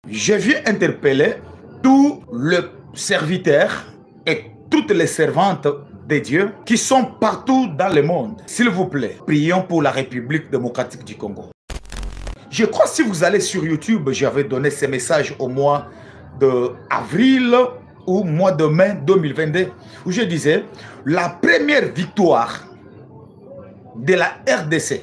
Je viens interpeller tous les serviteurs et toutes les servantes de Dieu qui sont partout dans le monde. S'il vous plaît, prions pour la République démocratique du Congo. Je crois que si vous allez sur YouTube, j'avais donné ces messages au mois d'avril ou mois de mai 2022, où je disais la première victoire de la RDC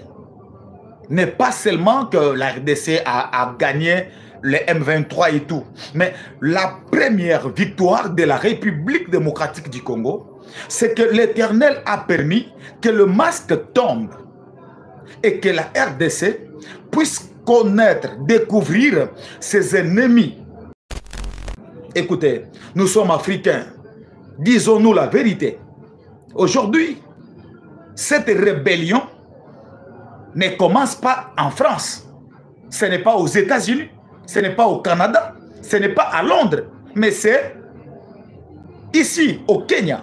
n'est pas seulement que la RDC a gagné le M23 et tout, mais la première victoire de la République démocratique du Congo, c'est que l'Éternel a permis que le masque tombe et que la RDC puisse connaître, découvrir ses ennemis. Écoutez, nous sommes africains, disons-nous la vérité. Aujourd'hui, cette rébellion ne commence pas en France. Ce n'est pas aux États-Unis, ce n'est pas au Canada, ce n'est pas à Londres, mais c'est ici, au Kenya.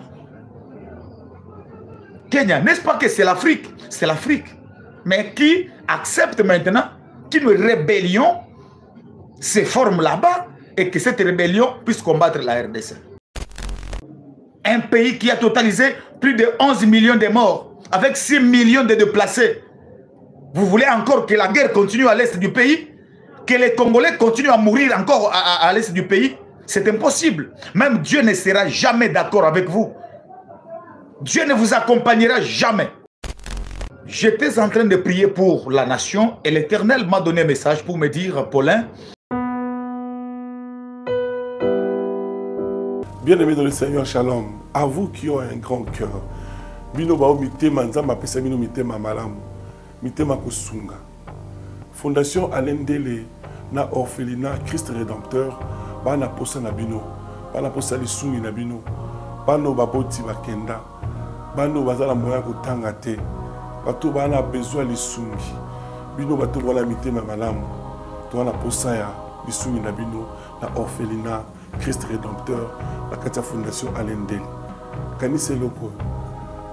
Kenya, n'est-ce pas que c'est l'Afrique? C'est l'Afrique. Mais qui accepte maintenant qu'une rébellion se forme là-bas et que cette rébellion puisse combattre la RDC. Un pays qui a totalisé plus de 11 millions de morts, avec 6 millions de déplacés. Vous voulez encore que la guerre continue à l'est du pays? Que les Congolais continuent à mourir encore à l'est du pays? C'est impossible. Même Dieu ne sera jamais d'accord avec vous. Dieu ne vous accompagnera jamais. J'étais en train de prier pour la nation et l'Éternel m'a donné un message pour me dire, Paulin, bien-aimés dans le Seigneur, shalom, à vous qui ont un grand cœur, bino bao mitema nzamba pesa bino mitema malamu, mitema kosunga. Fondation Alendele na orphelinat Christ Rédempteur, bana posa na bino, bana posa lisumi na bino, bano baboti bakenda, bano bazala moya kotanga te, bato bana besoin lisungi, bino bato wala mitema malamu, to wana posa ya lisumi na bino na orphelinat Christ Rédempteur, la Katia Fondation Alendele. Kanise loko.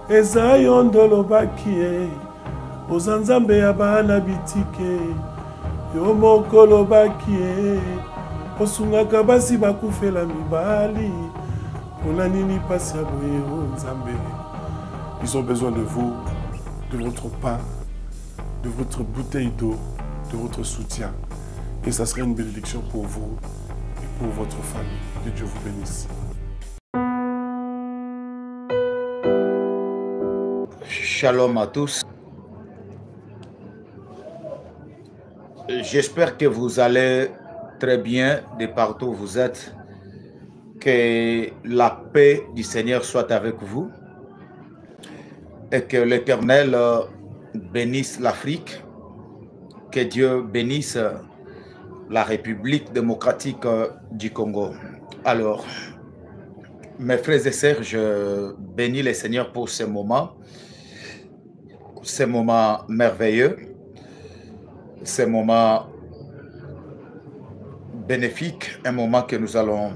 Eza yondolo bakie, ozanzambe ya bana bitike, yo mokolo bakie, osungaka basi bakufela mibali, pona nini pasi ya boye o nzambe. Ils ont besoin de vous, de votre pain, de votre bouteille d'eau, de votre soutien. Et ça serait une bénédiction pour vous et pour votre famille. Que Dieu vous bénisse. Shalom à tous. J'espère que vous allez très bien de partout où vous êtes. Que la paix du Seigneur soit avec vous. Et que l'Éternel bénisse l'Afrique. Que Dieu bénisse la République démocratique du Congo. Alors, mes frères et sœurs, je bénis le Seigneur pour ce moment merveilleux, ce moment bénéfique, un moment que nous allons...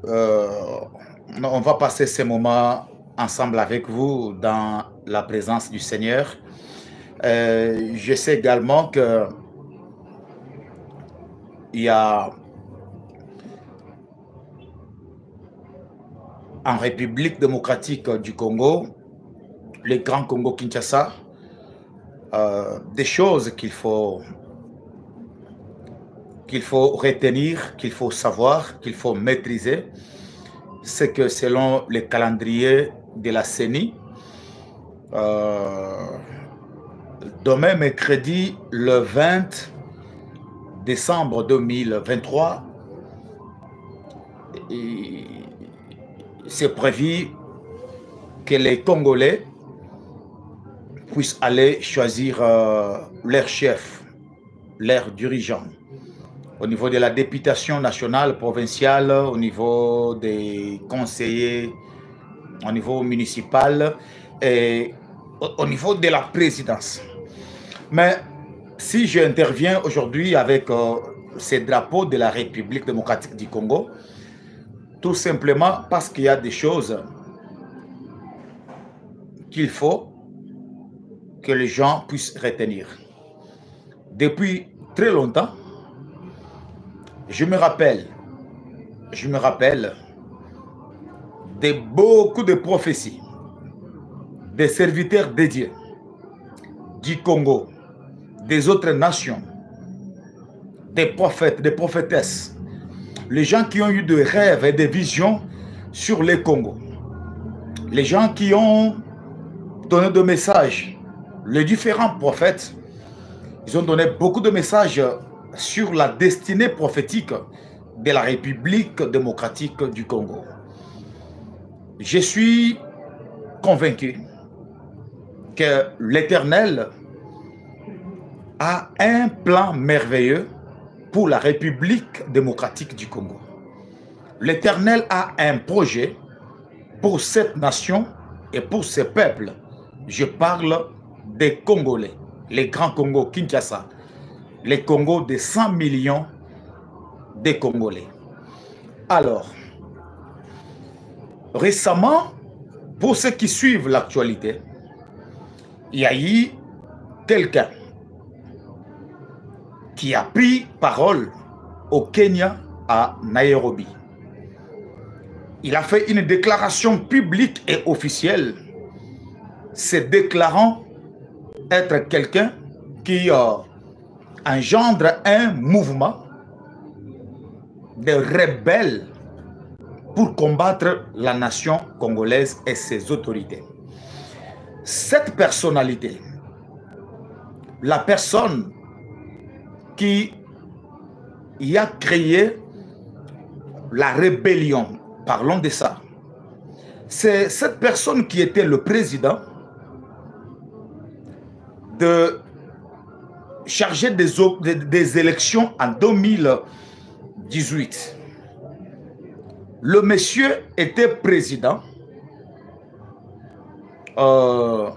on va passer ce moment ensemble avec vous dans la présence du Seigneur. Je sais également que il y a en République démocratique du Congo, le Grand Congo Kinshasa, des choses qu'il faut retenir, qu'il faut savoir, qu'il faut maîtriser. C'est que selon le calendrier de la CENI, demain mercredi le 20 décembre 2023, c'est prévu que les Congolais puissent aller choisir leur chef, leur dirigeant, au niveau de la députation nationale, provinciale, au niveau des conseillers, au niveau municipal et au niveau de la présidence. Mais si j'interviens aujourd'hui avec ces drapeaux de la République démocratique du Congo, tout simplement parce qu'il y a des choses qu'il faut que les gens puissent retenir. Depuis très longtemps, Je me rappelle de beaucoup de prophéties des serviteurs de Dieu du Congo, des autres nations, des prophètes, des prophétesses, les gens qui ont eu des rêves et des visions sur le Congo, les gens qui ont donné des messages, les différents prophètes, ils ont donné beaucoup de messages sur la destinée prophétique de la République démocratique du Congo. Je suis convaincu que l'Éternel a un plan merveilleux pour la République démocratique du Congo. L'Éternel a un projet pour cette nation et pour ce peuple. Je parle des Congolais, les grands Congo, Kinshasa, les Congos de 100 millions de Congolais. Alors, récemment, pour ceux qui suivent l'actualité, il y a eu quelqu'un qui a pris parole au Kenya, à Nairobi. Il a fait une déclaration publique et officielle, se déclarant être quelqu'un qui engendre un mouvement de rebelles pour combattre la nation congolaise et ses autorités. Cette personnalité, la personne qui y a créé la rébellion, parlons de ça, c'est cette personne qui était le président chargé des élections en 2018. Le monsieur était président de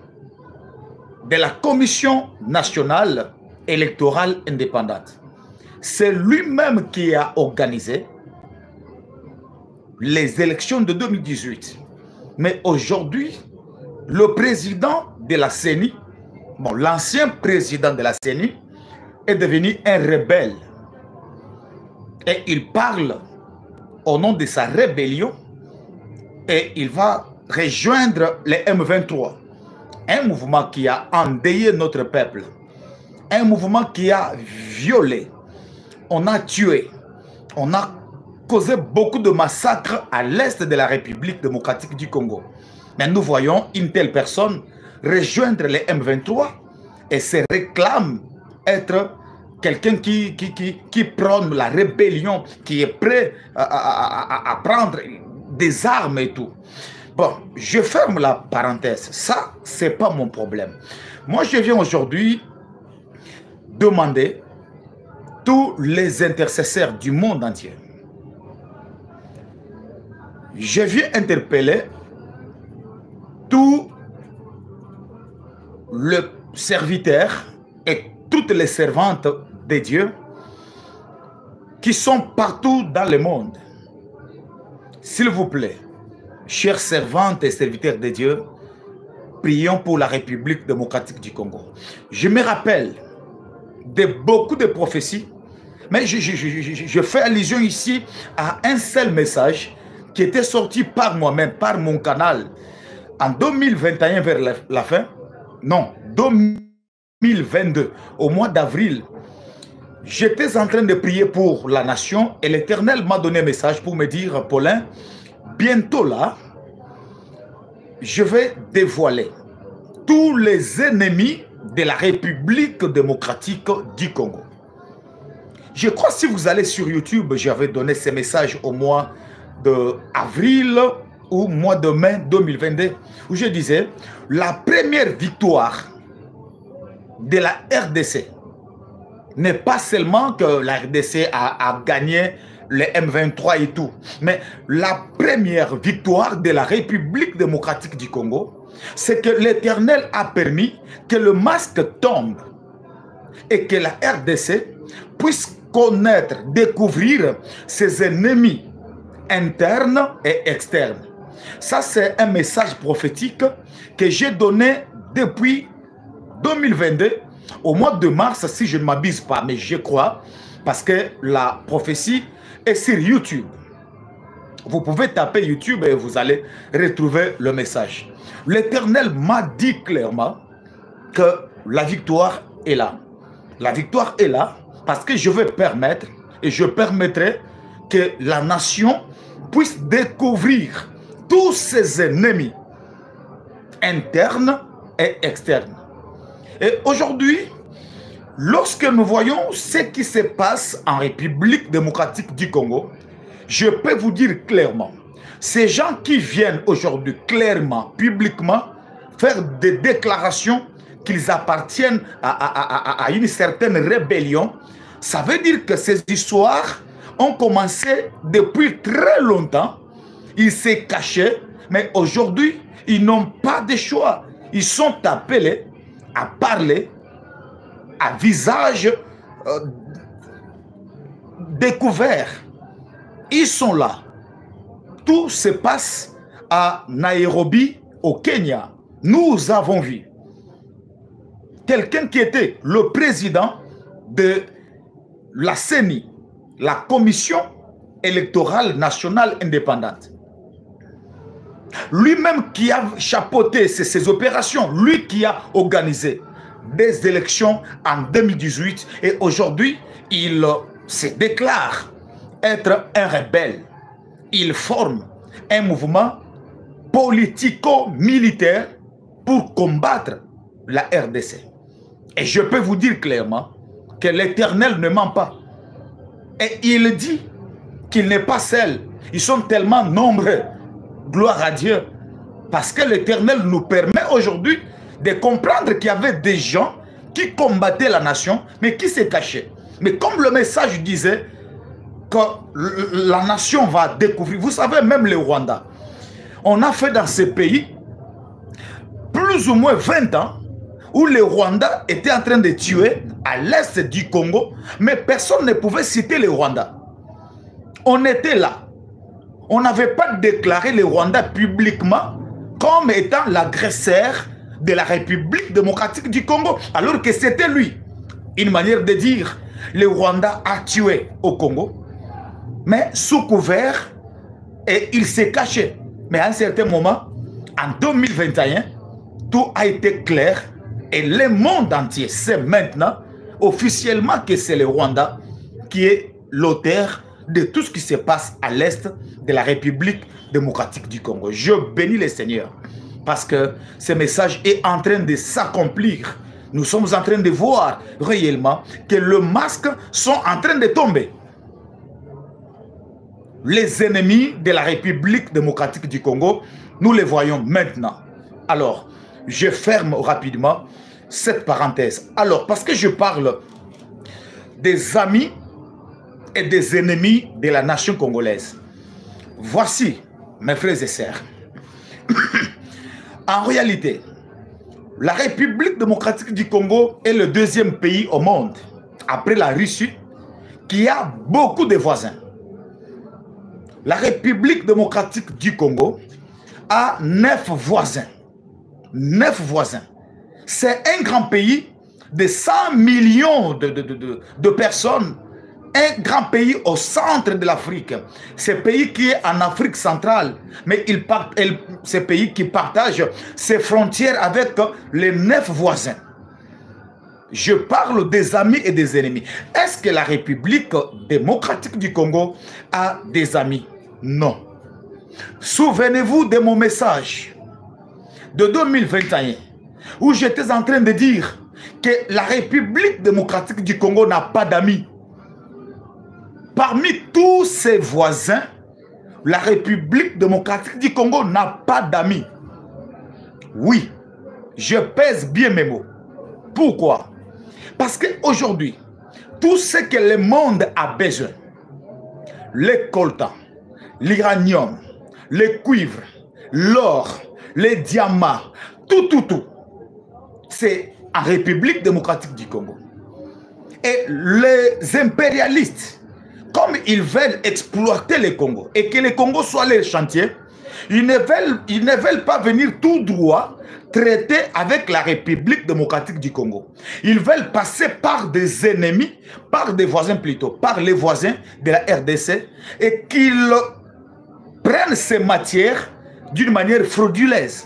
la Commission nationale électorale indépendante. C'est lui-même qui a organisé les élections de 2018. Mais aujourd'hui, le président de la CENI, bon, l'ancien président de la CENI, est devenu un rebelle. Et il parle au nom de sa rébellion et il va rejoindre les M23. Un mouvement qui a endeuillé notre peuple. Un mouvement qui a violé. On a tué. On a causé beaucoup de massacres à l'est de la République démocratique du Congo. Mais nous voyons une telle personne rejoindre les M23 et se réclame être quelqu'un qui prône la rébellion, qui est prêt à prendre des armes et tout. Bon, je ferme la parenthèse. Ça, ce n'est pas mon problème. Moi, je viens aujourd'hui demander tous les intercesseurs du monde entier. Je viens interpeller tous les serviteurs et toutes les servantes de Dieu qui sont partout dans le monde. S'il vous plaît, chers servantes et serviteurs de Dieu, prions pour la République démocratique du Congo. Je me rappelle de beaucoup de prophéties, mais je fais allusion ici à un seul message qui était sorti par moi-même, par mon canal, en 2021 vers la fin, non, 2022, au mois d'avril. J'étais en train de prier pour la nation et l'Éternel m'a donné un message pour me dire, Paulin, bientôt là, je vais dévoiler tous les ennemis de la République démocratique du Congo. Je crois que si vous allez sur YouTube, j'avais donné ces messages au mois d'avril ou mois de mai 2022, où je disais, la première victoire de la RDC n'est pas seulement que la RDC a gagné les M23 et tout, mais la première victoire de la République démocratique du Congo, c'est que l'Éternel a permis que le masque tombe et que la RDC puisse connaître, découvrir ses ennemis internes et externes. Ça, c'est un message prophétique que j'ai donné depuis 2022, au mois de mars, si je ne m'abuse pas, mais je crois, Parce que la prophétie est sur YouTube. Vous pouvez taper YouTube et vous allez retrouver le message. L'Éternel m'a dit clairement que la victoire est là. La victoire est là parce que je vais permettre et je permettrai que la nation puisse découvrir tous ses ennemis internes et externes. Et aujourd'hui, lorsque nous voyons ce qui se passe en République démocratique du Congo, je peux vous dire clairement, ces gens qui viennent aujourd'hui clairement, publiquement, faire des déclarations qu'ils appartiennent à une certaine rébellion, ça veut dire que ces histoires ont commencé depuis très longtemps. Ils s'est cachés, mais aujourd'hui, ils n'ont pas de choix. Ils sont appelés à parler à visage découvert. Ils sont là. Tout se passe à Nairobi, au Kenya. Nous avons vu quelqu'un qui était le président de la CENI, la Commission électorale nationale indépendante. Lui-même qui a chapeauté ces opérations, lui qui a organisé des élections en 2018 et aujourd'hui, il se déclare être un rebelle. Il forme un mouvement politico-militaire pour combattre la RDC. Et je peux vous dire clairement que l'Éternel ne ment pas. Et il dit qu'il n'est pas seul. Ils sont tellement nombreux. Gloire à Dieu. Parce que l'Éternel nous permet aujourd'hui de comprendre qu'il y avait des gens qui combattaient la nation, mais qui se cachaient. Mais comme le message disait que la nation va découvrir, vous savez, même le Rwanda, on a fait dans ce pays plus ou moins 20 ans où le Rwanda était en train de tuer à l'est du Congo, mais personne ne pouvait citer le Rwanda. On était là. On n'avait pas déclaré le Rwanda publiquement comme étant l'agresseur de la République démocratique du Congo, alors que c'était lui. Une manière de dire, le Rwanda a tué au Congo, mais sous couvert, et il s'est caché. Mais à un certain moment, en 2021, tout a été clair, et le monde entier sait maintenant, officiellement, que c'est le Rwanda qui est l'auteur de tout ce qui se passe à l'est de la République démocratique du Congo. Je bénis le Seigneur parce que ce message est en train de s'accomplir. Nous sommes en train de voir réellement que le masque sont en train de tomber. Les ennemis de la République démocratique du Congo, nous les voyons maintenant. Alors, je ferme rapidement cette parenthèse. Alors, parce que je parle des amis et des ennemis de la nation congolaise. Voici, mes frères et sœurs. En réalité, la République démocratique du Congo est le deuxième pays au monde, après la Russie, qui a beaucoup de voisins. La République démocratique du Congo a 9 voisins. 9 voisins. C'est un grand pays de 100 millions de personnes. Un grand pays au centre de l'Afrique. Ce pays qui est en Afrique centrale, mais ce pays qui partage ses frontières avec les 9 voisins. Je parle des amis et des ennemis. Est-ce que la République démocratique du Congo a des amis? Non. Souvenez-vous de mon message de 2021 où j'étais en train de dire que la République démocratique du Congo n'a pas d'amis. Parmi tous ses voisins, la République démocratique du Congo n'a pas d'amis. Oui, je pèse bien mes mots. Pourquoi? Parce qu'aujourd'hui, tout ce que le monde a besoin, les coltans, l'uranium, les cuivres, l'or, les diamants, tout, c'est en République démocratique du Congo. Et les impérialistes, comme ils veulent exploiter le Congo et que le Congo soit leur chantier, Ils ne veulent pas venir tout droit traiter avec la République démocratique du Congo. Ils veulent passer par des ennemis, par des voisins plutôt, par les voisins de la RDC et qu'ils prennent ces matières d'une manière frauduleuse.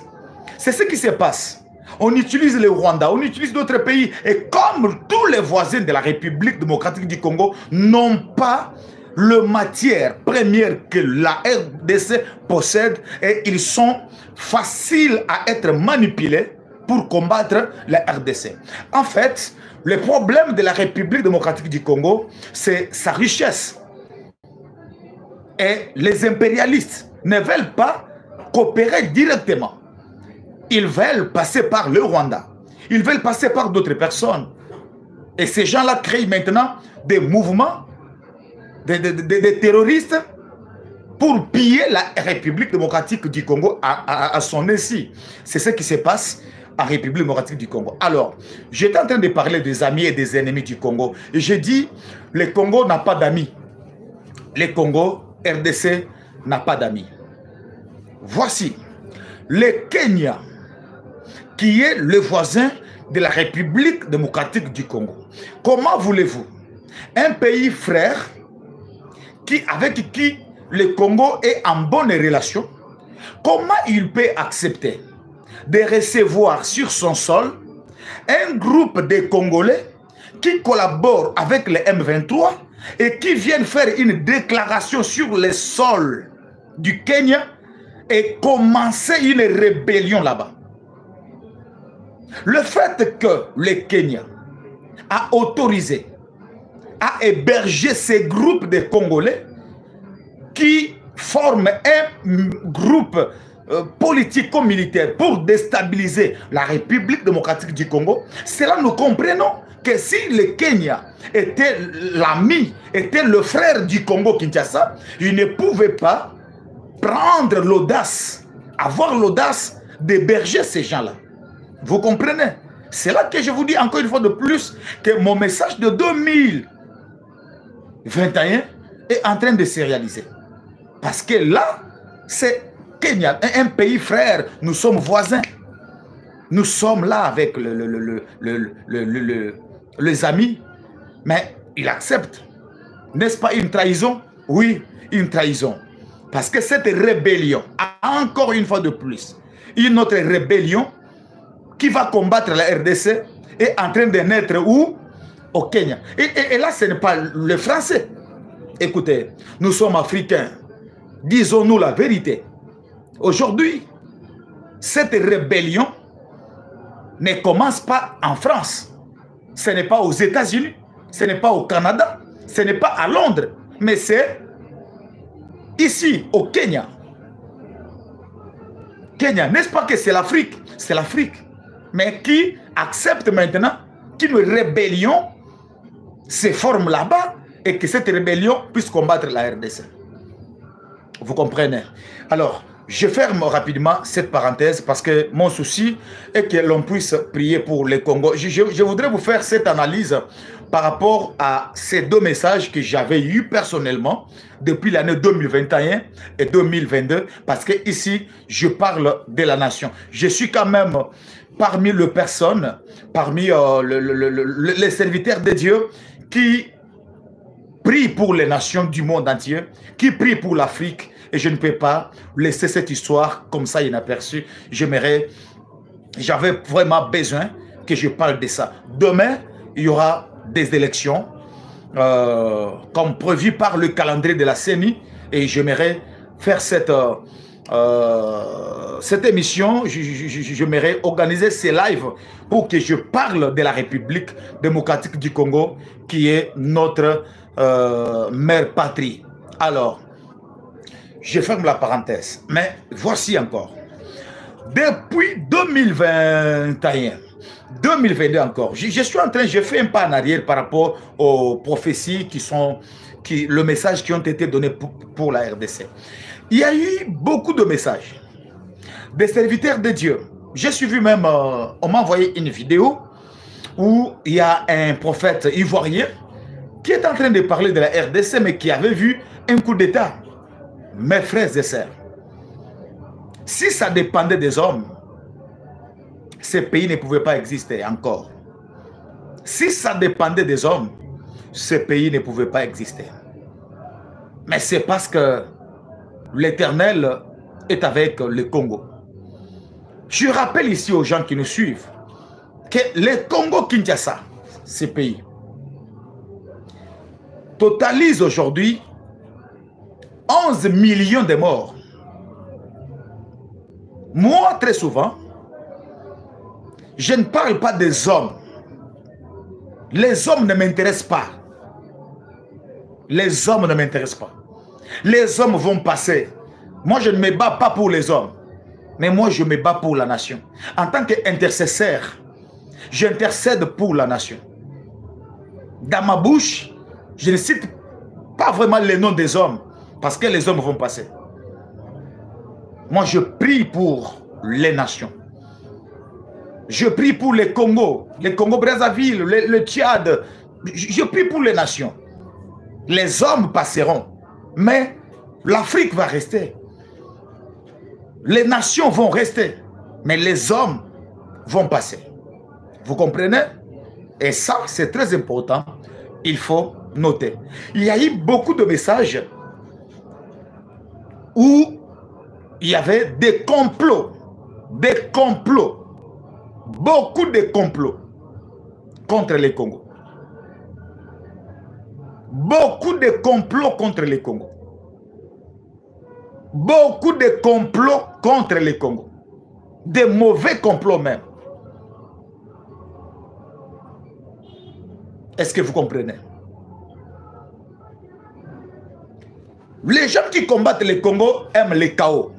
C'est ce qui se passe. On utilise le Rwanda, on utilise d'autres pays. Et comme tous les voisins de la République démocratique du Congo n'ont pas la matière première que la RDC possède, et ils sont faciles à être manipulés pour combattre la RDC. En fait, le problème de la République démocratique du Congo, c'est sa richesse. Et les impérialistes ne veulent pas coopérer directement. Ils veulent passer par le Rwanda. Ils veulent passer par d'autres personnes. Et ces gens-là créent maintenant des mouvements, des terroristes pour piller la République démocratique du Congo à son insu. C'est ce qui se passe en République démocratique du Congo. Alors, j'étais en train de parler des amis et des ennemis du Congo. Et j'ai dit, le Congo n'a pas d'amis. Le Congo, RDC, n'a pas d'amis. Voici le Kenya, qui est le voisin de la République démocratique du Congo. Comment voulez-vous un pays frère avec qui le Congo est en bonne relation, comment il peut accepter de recevoir sur son sol un groupe de Congolais qui collaborent avec le M23 et qui viennent faire une déclaration sur le sol du Kenya et commencer une rébellion là-bas? Le fait que le Kenya a autorisé, a hébergé ces groupes de Congolais qui forment un groupe politico-militaire pour déstabiliser la République démocratique du Congo, cela nous comprenons que si le Kenya était l'ami, était le frère du Congo-Kinshasa, il ne pouvait pas prendre l'audace, avoir l'audace d'héberger ces gens-là. Vous comprenez? C'est là que je vous dis encore une fois de plus que mon message de 2021 est en train de se réaliser. Parce que là, c'est Kenya, un pays frère, nous sommes voisins. Nous sommes là avec les amis, mais il accepte. N'est-ce pas une trahison? Oui, une trahison. Parce que cette rébellion, encore une fois de plus, une autre rébellion qui va combattre la RDC est en train de naître où? Au Kenya. Et là, ce n'est pas le français. Écoutez, nous sommes africains. Disons-nous la vérité. Aujourd'hui, cette rébellion ne commence pas en France. Ce n'est pas aux États-Unis. Ce n'est pas au Canada. Ce n'est pas à Londres. Mais c'est ici, au Kenya. Kenya, n'est-ce pas que c'est l'Afrique? C'est l'Afrique. Mais qui accepte maintenant qu'une rébellion se forme là-bas et que cette rébellion puisse combattre la RDC. Vous comprenez? Alors, je ferme rapidement cette parenthèse parce que mon souci est que l'on puisse prier pour le Congo. Je voudrais vous faire cette analyse par rapport à ces deux messages que j'avais eus personnellement depuis l'année 2021 et 2022 parce que ici, je parle de la nation. Je suis quand même parmi les personnes, parmi les serviteurs de Dieu qui prient pour les nations du monde entier, qui prient pour l'Afrique. Et je ne peux pas laisser cette histoire comme ça inaperçue. J'aimerais, j'avais vraiment besoin que je parle de ça. Demain, il y aura des élections comme prévu par le calendrier de la CENI. Et j'aimerais faire cette émission, j'aimerais organiser ces lives pour que je parle de la République démocratique du Congo qui est notre mère patrie. Alors, je ferme la parenthèse, mais voici encore. Depuis 2021, 2022 encore, je suis en train, je fais un pas en arrière par rapport aux prophéties le message qui ont été donnés pour la RDC. Il y a eu beaucoup de messages des serviteurs de Dieu. J'ai suivi même, on m'a envoyé une vidéo où il y a un prophète ivoirien qui est en train de parler de la RDC, mais qui avait vu un coup d'État. Mes frères et sœurs, Si ça dépendait des hommes, ces pays ne pouvaient pas exister encore. Si ça dépendait des hommes, ces pays ne pouvaient pas exister. Mais c'est parce que l'Éternel est avec le Congo. Je rappelle ici aux gens qui nous suivent que le Congo-Kinshasa, ces pays, totalise aujourd'hui 11 millions de morts. Moi, très souvent, je ne parle pas des hommes. Les hommes ne m'intéressent pas. Les hommes ne m'intéressent pas. Les hommes vont passer. Moi, je ne me bats pas pour les hommes. Mais moi, je me bats pour la nation. En tant qu'intercesseur, j'intercède pour la nation. Dans ma bouche, je ne cite pas vraiment les noms des hommes, parce que les hommes vont passer. Moi, je prie pour les nations. Je prie pour les Congo-Brazzaville, le Tchad. Je prie pour les nations. Les hommes passeront, mais l'Afrique va rester. Les nations vont rester, mais les hommes vont passer. Vous comprenez? Et ça, c'est très important. Il faut noter. Il y a eu beaucoup de messages où il y avait des complots. Des complots. Beaucoup de complots contre les Congo. Beaucoup de complots contre les Congo. Beaucoup de complots contre les Congo. Des mauvais complots même. Est-ce que vous comprenez? Les gens qui combattent le Congo aiment le chaos.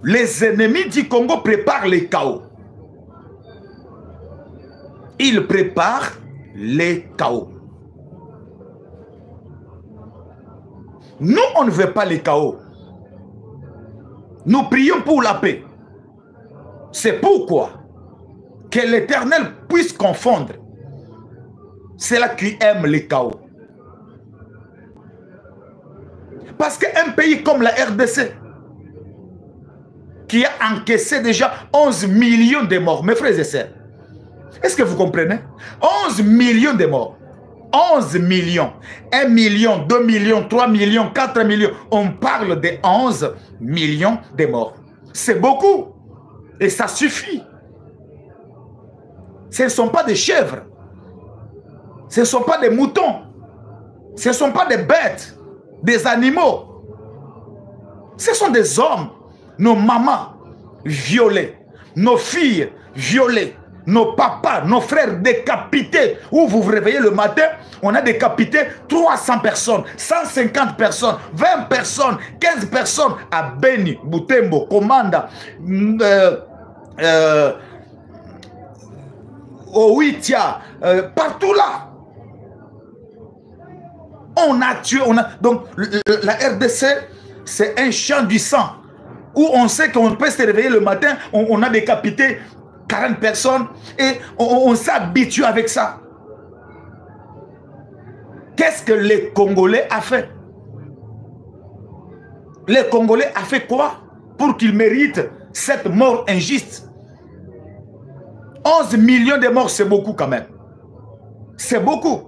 Les ennemis du Congo préparent le chaos. Ils préparent les chaos. Nous, on ne veut pas les chaos. Nous prions pour la paix. C'est pourquoi que l'Éternel puisse confondre ceux-là qui aiment les chaos. Parce qu'un pays comme la RDC, qui a encaissé déjà 11 millions de morts, mes frères et sœurs, est-ce que vous comprenez? 11 millions de morts. 11 millions. 1 million, 2 millions, 3 millions, 4 millions. On parle de 11 millions de morts. C'est beaucoup. Et ça suffit. Ce ne sont pas des chèvres. Ce ne sont pas des moutons. Ce ne sont pas des bêtes, des animaux. Ce sont des hommes. Nos mamans violées. Nos filles violées. Nos papas, nos frères décapités. Où vous vous réveillez le matin, on a décapité 300 personnes, 150 personnes, 20 personnes, 15 personnes à Beni, Butembo, Komanda, Owitia, partout là. On a tué, donc la RDC, c'est un champ du sang où on sait qu'on peut se réveiller le matin, on a décapité 40 personnes et on s'habitue avec ça. Qu'est-ce que les Congolais a fait? Les Congolais a fait quoi pour qu'ils méritent cette mort injuste? 11 millions de morts, c'est beaucoup quand même. C'est beaucoup.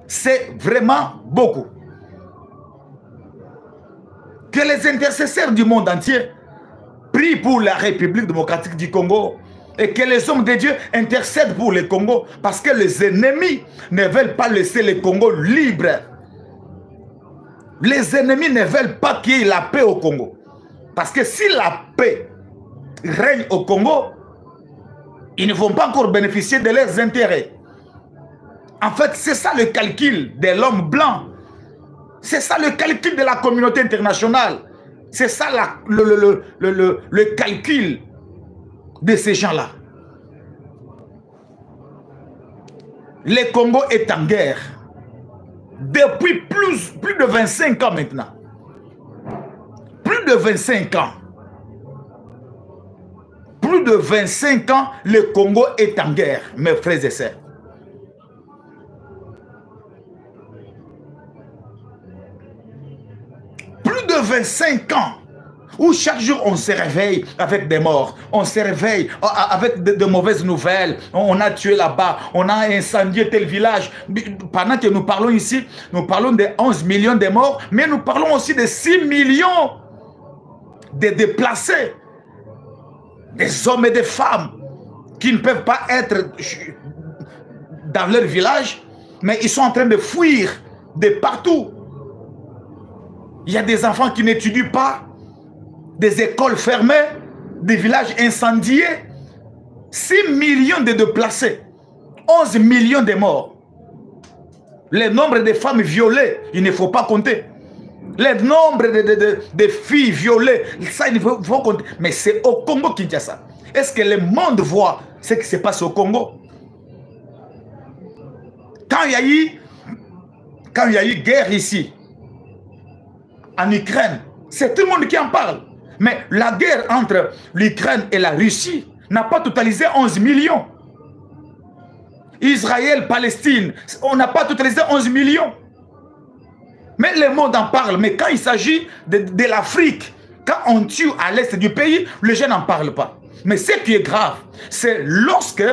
C'est vraiment beaucoup. Que les intercesseurs du monde entier prient pour la République démocratique du Congo et que les hommes de Dieu intercèdent pour le Congo parce que les ennemis ne veulent pas laisser le Congo libre. Les ennemis ne veulent pas qu'il y ait la paix au Congo. Parce que si la paix règne au Congo, ils ne vont pas encore bénéficier de leurs intérêts. En fait, c'est ça le calcul de l'homme blanc. C'est ça le calcul de la communauté internationale. C'est ça le calcul de ces gens-là. Le Congo est en guerre depuis plus de 25 ans maintenant. Plus de 25 ans. Plus de 25 ans, le Congo est en guerre, mes frères et sœurs. Plus de 25 ans, où chaque jour on se réveille avec des morts, on se réveille avec de mauvaises nouvelles, on a tué là-bas, on a incendié tel village. Pendant que nous parlons ici, nous parlons de 11 millions de morts, mais nous parlons aussi de 6 millions de déplacés, des hommes et des femmes qui ne peuvent pas être dans leur village, mais ils sont en train de fuir de partout. Il y a des enfants qui n'étudient pas, des écoles fermées, des villages incendiés, 6 millions de déplacés, 11 millions de morts. Le nombre de femmes violées, il ne faut pas compter. Le nombre de filles violées, ça, il ne faut pas compter. Mais c'est au Congo Kinshasa. Est-ce que le monde voit ce qui se passe au Congo? Quand il y a eu guerre ici, en Ukraine, c'est tout le monde qui en parle. Mais la guerre entre l'Ukraine et la Russie n'a pas totalisé 11 millions. Israël, Palestine, on n'a pas totalisé 11 millions. Mais le monde en parle. Mais quand il s'agit de l'Afrique, quand on tue à l'est du pays, les gens n'en parlent pas. Mais ce qui est grave, c'est lorsque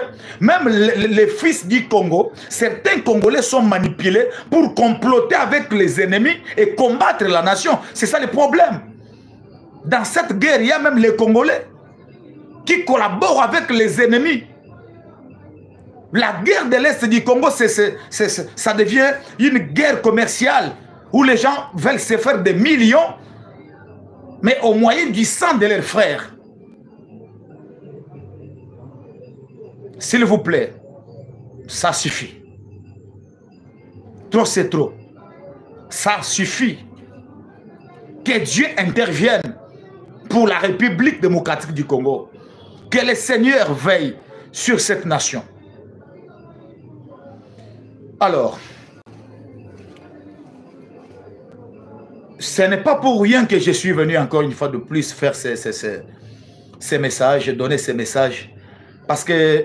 même les fils du Congo, certains Congolais sont manipulés pour comploter avec les ennemis et combattre la nation. C'est ça le problème. Dans cette guerre, il y a même les Congolais qui collaborent avec les ennemis. La guerre de l'Est du Congo, ça devient une guerre commerciale où les gens veulent se faire des millions, mais au moyen du sang de leurs frères. S'il vous plaît, ça suffit. Trop, c'est trop. Ça suffit. Que Dieu intervienne pour la République démocratique du Congo. Que le Seigneur veille sur cette nation. Alors, ce n'est pas pour rien que je suis venu encore une fois de plus faire ces messages, donner ces messages. Parce que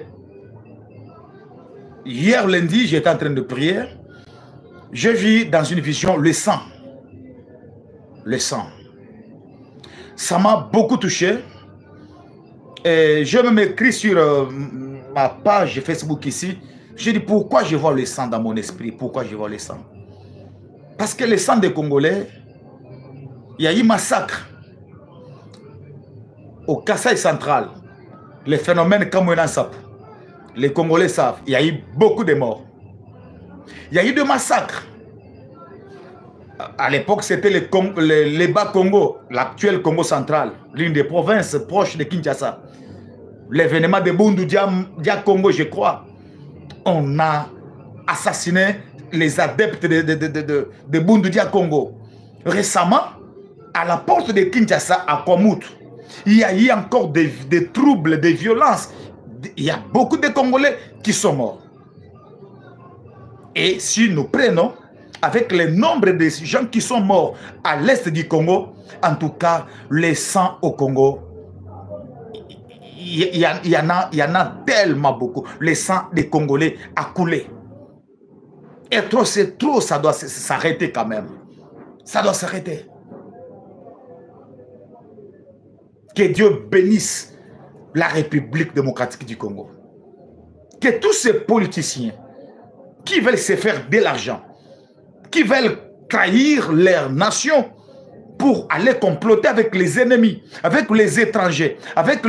hier lundi, j'étais en train de prier. Je vis dans une vision le sang. Le sang. Ça m'a beaucoup touché. Et je me m'écris sur ma page Facebook ici. Je dis pourquoi je vois le sang dans mon esprit. Pourquoi je vois le sang? Parce que le sang des Congolais, il y a eu massacre au Kasaï central. Les phénomènes Kamouenansap. Les Congolais savent, il y a eu beaucoup de morts. Il y a eu des massacres. À l'époque, c'était les Bas-Congo, l'actuel Congo central, l'une des provinces proches de Kinshasa. L'événement de Bundu Dia Congo, je crois. On a assassiné les adeptes de Bundu Dia Congo. Récemment, à la porte de Kinshasa, à Kwamut, il y a eu encore des troubles, des violences. Il y a beaucoup de Congolais qui sont morts. Et si nous prenons avec le nombre de gens qui sont morts à l'est du Congo, en tout cas, le sang au Congo, il y en a tellement beaucoup. Le sang des Congolais a coulé. Et trop, c'est trop, ça doit s'arrêter quand même. Ça doit s'arrêter. Que Dieu bénisse la République démocratique du Congo. Que tous ces politiciens qui veulent se faire de l'argent, qui veulent trahir leur nation pour aller comploter avec les ennemis, avec les étrangers, avec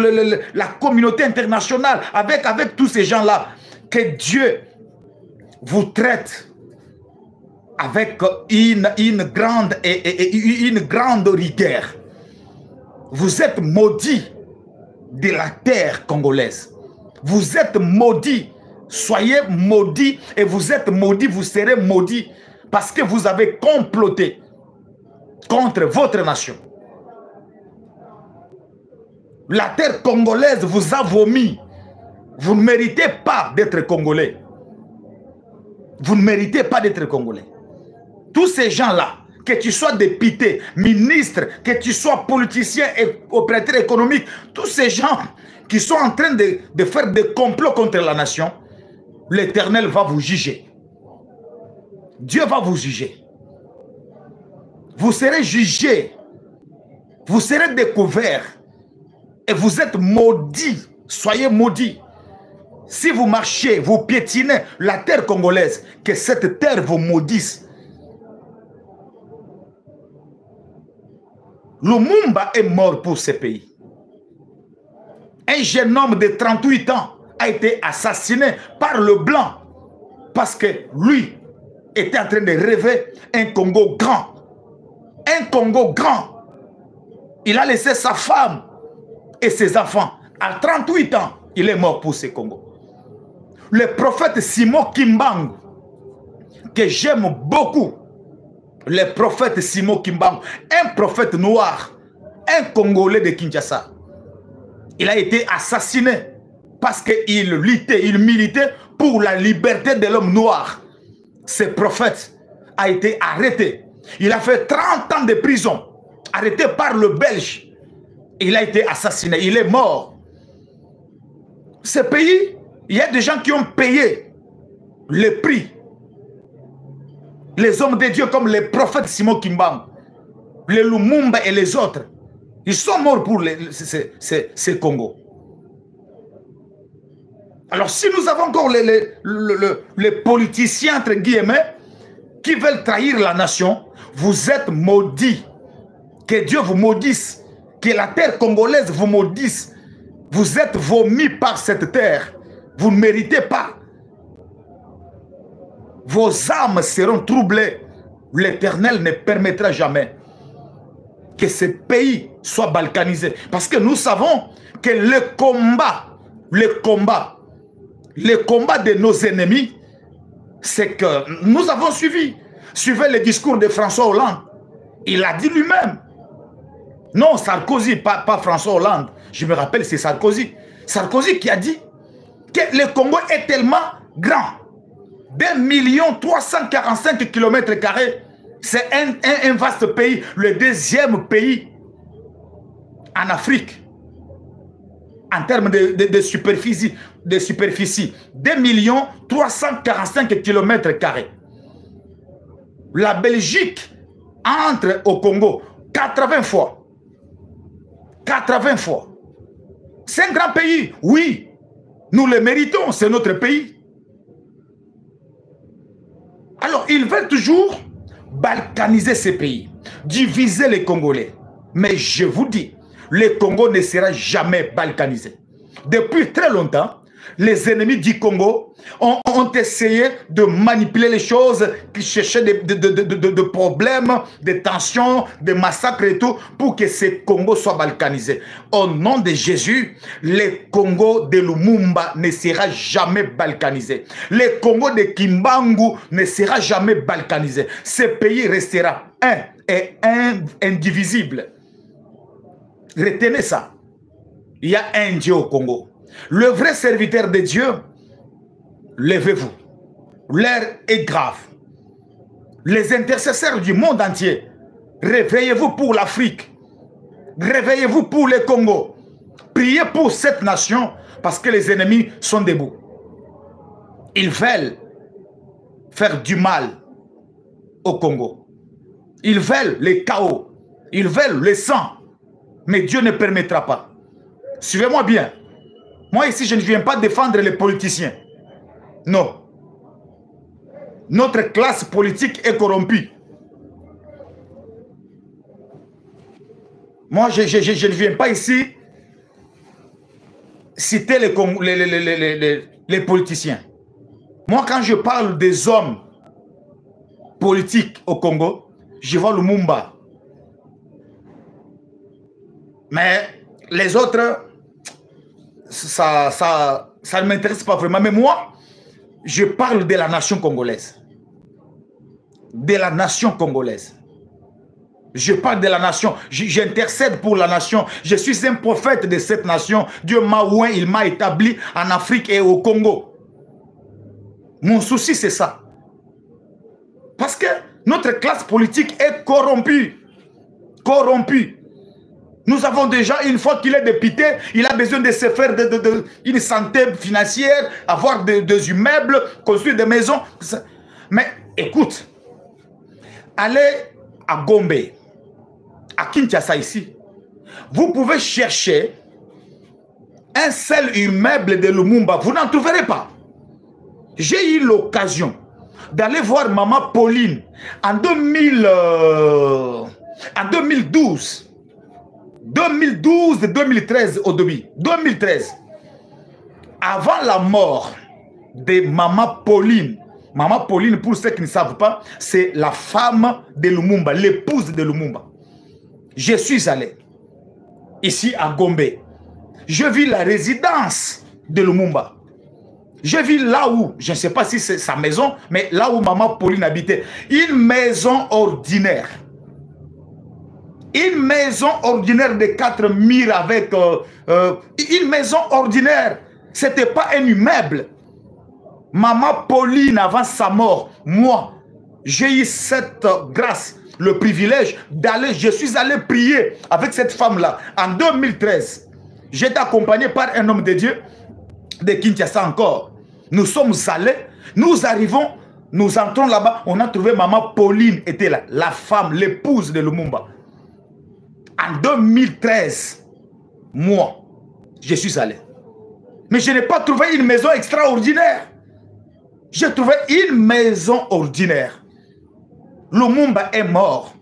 la communauté internationale, avec tous ces gens-là, que Dieu vous traite avec une grande rigueur. Vous êtes maudits de la terre congolaise. Vous êtes maudits. Soyez maudits et vous êtes maudits, vous serez maudits parce que vous avez comploté contre votre nation. La terre congolaise vous a vomi. Vous ne méritez pas d'être congolais. Vous ne méritez pas d'être congolais. Tous ces gens-là, que tu sois député, ministre, que tu sois politicien et opérateur économique, tous ces gens qui sont en train de faire des complots contre la nation, l'Éternel va vous juger. Dieu va vous juger. Vous serez jugés. Vous serez découverts et vous êtes maudits. Soyez maudits. Si vous marchez, vous piétinez la terre congolaise, que cette terre vous maudisse. Lumumba est mort pour ce pays. Un jeune homme de 38 ans a été assassiné par le blanc parce que lui était en train de rêver un Congo grand. Un Congo grand. Il a laissé sa femme et ses enfants. À 38 ans, il est mort pour ce Congo. Le prophète Simon Kimbangu, que j'aime beaucoup, le prophète Simon Kimbangu, un prophète noir, un Congolais de Kinshasa, il a été assassiné parce qu'il luttait, il militait pour la liberté de l'homme noir. Ce prophète a été arrêté. Il a fait 30 ans de prison, arrêté par le Belge. Il a été assassiné, il est mort. Ce pays, il y a des gens qui ont payé le prix. Les hommes de Dieu comme les prophètes Simon Kimbangu, les Lumumba et les autres, ils sont morts pour ces Congo. Alors si nous avons encore les politiciens, entre guillemets, qui veulent trahir la nation, vous êtes maudits. Que Dieu vous maudisse. Que la terre congolaise vous maudisse. Vous êtes vomis par cette terre. Vous ne méritez pas. Vos âmes seront troublées. L'Éternel ne permettra jamais que ce pays soit balkanisé. Parce que nous savons que le combat de nos ennemis, c'est que nous avons suivi. Suivez le discours de François Hollande. Il a dit lui-même. Non, Sarkozy, pas François Hollande. Je me rappelle, c'est Sarkozy. Sarkozy qui a dit que le Congo est tellement grand. 1 345 km². C'est un vaste pays. Le deuxième pays en Afrique. En termes de superficie. 2 345 km². La Belgique entre au Congo 80 fois. 80 fois. C'est un grand pays, oui. Nous le méritons, c'est notre pays. Alors, ils veulent toujours balkaniser ces pays, diviser les Congolais. Mais je vous dis, le Congo ne sera jamais balkanisé. Depuis très longtemps, les ennemis du Congo ont essayé de manipuler les choses, qui cherchaient de problèmes, de tensions, de massacres et tout, pour que ce Congo soit balkanisé. Au nom de Jésus, le Congo de Lumumba ne sera jamais balkanisé. Le Congo de Kimbangu ne sera jamais balkanisé. Ce pays restera un et indivisible. Retenez ça. Il y a un Dieu au Congo. Le vrai serviteur de Dieu, levez-vous. L'heure est grave. Les intercesseurs du monde entier, réveillez-vous pour l'Afrique. Réveillez-vous pour le Congo. Priez pour cette nation parce que les ennemis sont debout. Ils veulent faire du mal au Congo. Ils veulent le chaos. Ils veulent le sang. Mais Dieu ne permettra pas. Suivez-moi bien. Moi ici, je ne viens pas défendre les politiciens. Non. Notre classe politique est corrompue. Moi, je ne viens pas ici citer les politiciens. Moi, quand je parle des hommes politiques au Congo, je vois Lumumba. Mais les autres, ça ne m'intéresse pas vraiment. Mais moi, je parle de la nation congolaise. De la nation congolaise. Je parle de la nation. J'intercède pour la nation. Je suis un prophète de cette nation. Dieu m'a oint, il m'a établi en Afrique et au Congo. Mon souci, c'est ça. Parce que notre classe politique est corrompue. Corrompue. Nous avons déjà, une fois qu'il est député, il a besoin de se faire une santé financière, avoir des immeubles, construire des maisons. Mais écoute, allez à Gombe, à Kinshasa ici, Vous pouvez chercher un seul immeuble de Lumumba, vous n'en trouverez pas. J'ai eu l'occasion d'aller voir Maman Pauline en 2012, 2013 au début, 2013. Avant la mort de Maman Pauline, pour ceux qui ne savent pas, c'est la femme de Lumumba, l'épouse de Lumumba. Je suis allé ici à Gombe. Je vis la résidence de Lumumba. Je vis là où, je ne sais pas si c'est sa maison, mais là où Maman Pauline habitait. Une maison ordinaire. Une maison ordinaire de 4 murs avec... une maison ordinaire. Ce n'était pas un immeuble. Maman Pauline, avant sa mort, moi, j'ai eu cette grâce, le privilège d'aller, je suis allé prier avec cette femme-là en 2013. J'étais accompagné par un homme de Dieu de Kinshasa encore. Nous sommes allés, nous arrivons, nous entrons là-bas, on a trouvé Maman Pauline était là, la femme, l'épouse de Lumumba. En 2013, moi, je suis allé. Mais je n'ai pas trouvé une maison extraordinaire. J'ai trouvé une maison ordinaire. Lumumba est mort.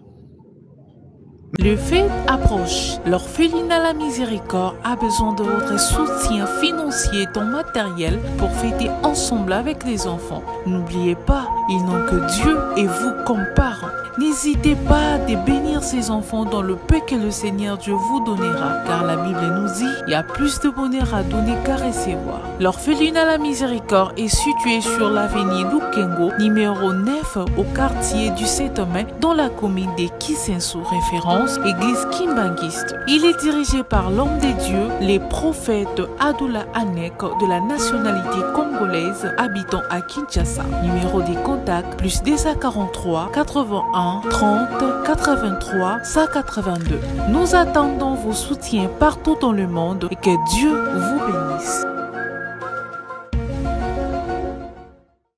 Le fait approche. L'orphelinat La Miséricorde a besoin de votre soutien financier et matériel pour fêter ensemble avec les enfants. N'oubliez pas, ils n'ont que Dieu et vous comme parents. N'hésitez pas à bénir ces enfants dans le peu que le Seigneur Dieu vous donnera, car la Bible nous dit il y a plus de bonheur à donner qu'à recevoir. L'orphelinat La Miséricorde est situé sur l'avenue Lukengo, numéro 9, au quartier du 7 mai, dans la commune de Kisenso, référence église Kimbangiste. Il est dirigé par l'homme de Dieu, les prophètes Adoula Anek, de la nationalité congolaise, habitant à Kinshasa. Numéro des contacts, plus 243 81 30 83 182. Nous attendons vos soutiens partout dans le monde et que Dieu vous bénisse.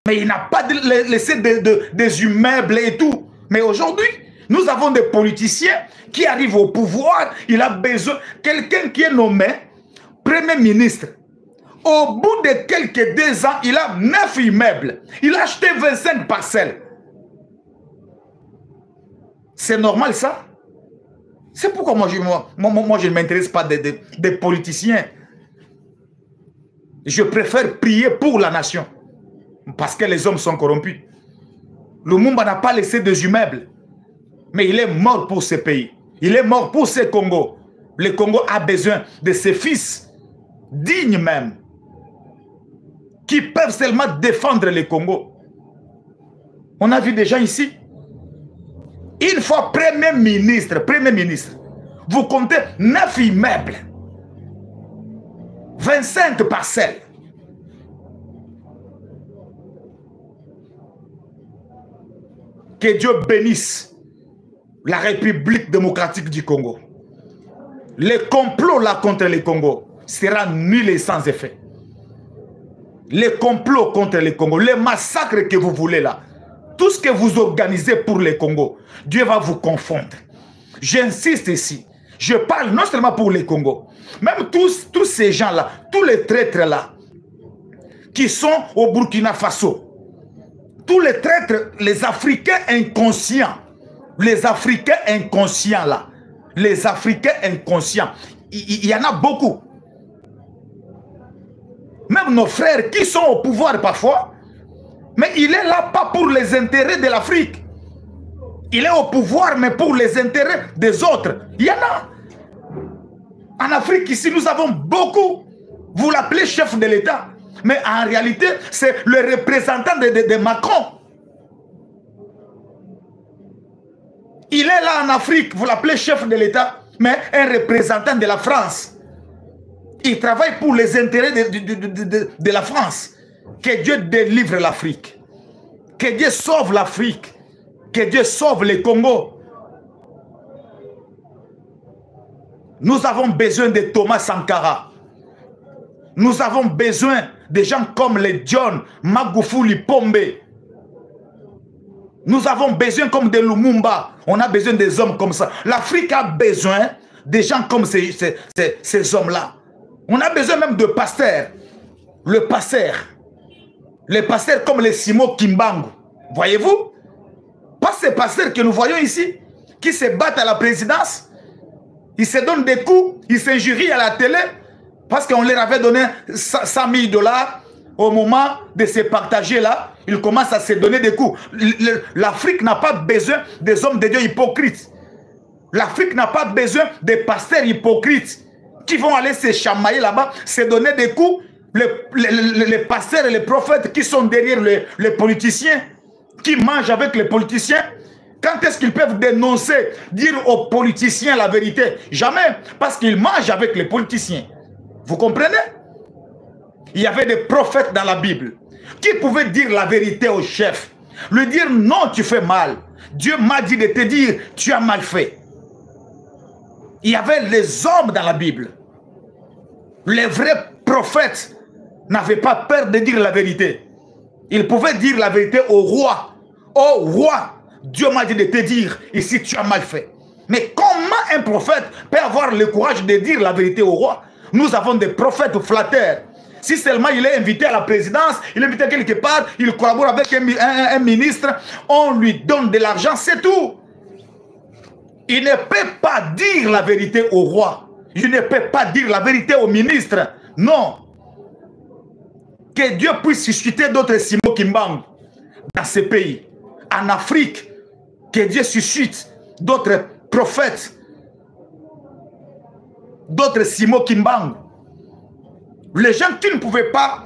Mais il n'a pas laissé des immeubles et tout. Mais aujourd'hui, nous avons des politiciens qui arrivent au pouvoir. Il a besoin de quelqu'un qui est nommé Premier ministre. Au bout de quelques 2 ans, il a 9 immeubles. Il a acheté 25 parcelles. C'est normal ça? C'est pourquoi moi je ne m'intéresse pas des politiciens. Je préfère prier pour la nation. Parce que les hommes sont corrompus. Lumumba n'a pas laissé des immeubles. Mais il est mort pour ce pays. Il est mort pour ce Congo. Le Congo a besoin de ses fils dignes même. Qui peuvent seulement défendre le Congo. On a vu des gens ici. Une fois Premier ministre, vous comptez 9 immeubles, 25 parcelles. Que Dieu bénisse la République démocratique du Congo. Le complot là contre le Congo sera nul et sans effet. Le complot contre le Congo, le massacre que vous voulez là, tout ce que vous organisez pour le Congo, Dieu va vous confondre. J'insiste ici. Je parle non seulement pour le Congo, même tous ces gens-là, tous les traîtres-là, qui sont au Burkina Faso. Tous les traîtres, les Africains inconscients. Les Africains inconscients là. Les Africains inconscients. Il y en a beaucoup. Même nos frères qui sont au pouvoir parfois, mais il est là pas pour les intérêts de l'Afrique. Il est au pouvoir, mais pour les intérêts des autres. Il y en a. En Afrique, ici, nous avons beaucoup. Vous l'appelez chef de l'État. Mais en réalité, c'est le représentant de Macron. Il est là en Afrique, vous l'appelez chef de l'État, mais un représentant de la France. Il travaille pour les intérêts de la France. Que Dieu délivre l'Afrique. Que Dieu sauve l'Afrique. Que Dieu sauve le Congo. Nous avons besoin de Thomas Sankara. Nous avons besoin de gens comme les John Magufuli Pombe. Nous avons besoin comme de Lumumba. On a besoin des hommes comme ça. L'Afrique a besoin des gens comme ces hommes-là. On a besoin même de pasteurs. Le pasteur. Les pasteurs comme les Simo Kimbangu. Voyez-vous? Pas ces pasteurs que nous voyons ici, qui se battent à la présidence. Ils se donnent des coups, ils s'injurient à la télé, parce qu'on leur avait donné 100 000 $ au moment de se partager là. Ils commencent à se donner des coups. L'Afrique n'a pas besoin des hommes de Dieu hypocrites. L'Afrique n'a pas besoin des pasteurs hypocrites qui vont aller se chamailler là-bas, se donner des coups. Les pasteurs et les prophètes qui sont derrière les politiciens, qui mangent avec les politiciens, quand est-ce qu'ils peuvent dénoncer, dire aux politiciens la vérité? Jamais, parce qu'ils mangent avec les politiciens. Vous comprenez? Il y avait des prophètes dans la Bible qui pouvaient dire la vérité au chef, lui dire non, tu fais mal. Dieu m'a dit de te dire, tu as mal fait. Il y avait les hommes dans la Bible. Les vrais prophètes n'avaient pas peur de dire la vérité. Ils pouvaient dire la vérité au roi. Oh roi, Dieu m'a dit de te dire, ici tu as mal fait. Mais comment un prophète peut avoir le courage de dire la vérité au roi? Nous avons des prophètes flatteurs. Si seulement il est invité à la présidence, il est invité quelque part, il collabore avec un ministre, on lui donne de l'argent, c'est tout. Il ne peut pas dire la vérité au roi. Il ne peut pas dire la vérité au ministre. Non. Que Dieu puisse susciter d'autres Simo Kimbangu dans ces pays. En Afrique, que Dieu suscite d'autres prophètes, d'autres Simo Kimbangu. Les gens qui ne pouvaient pas,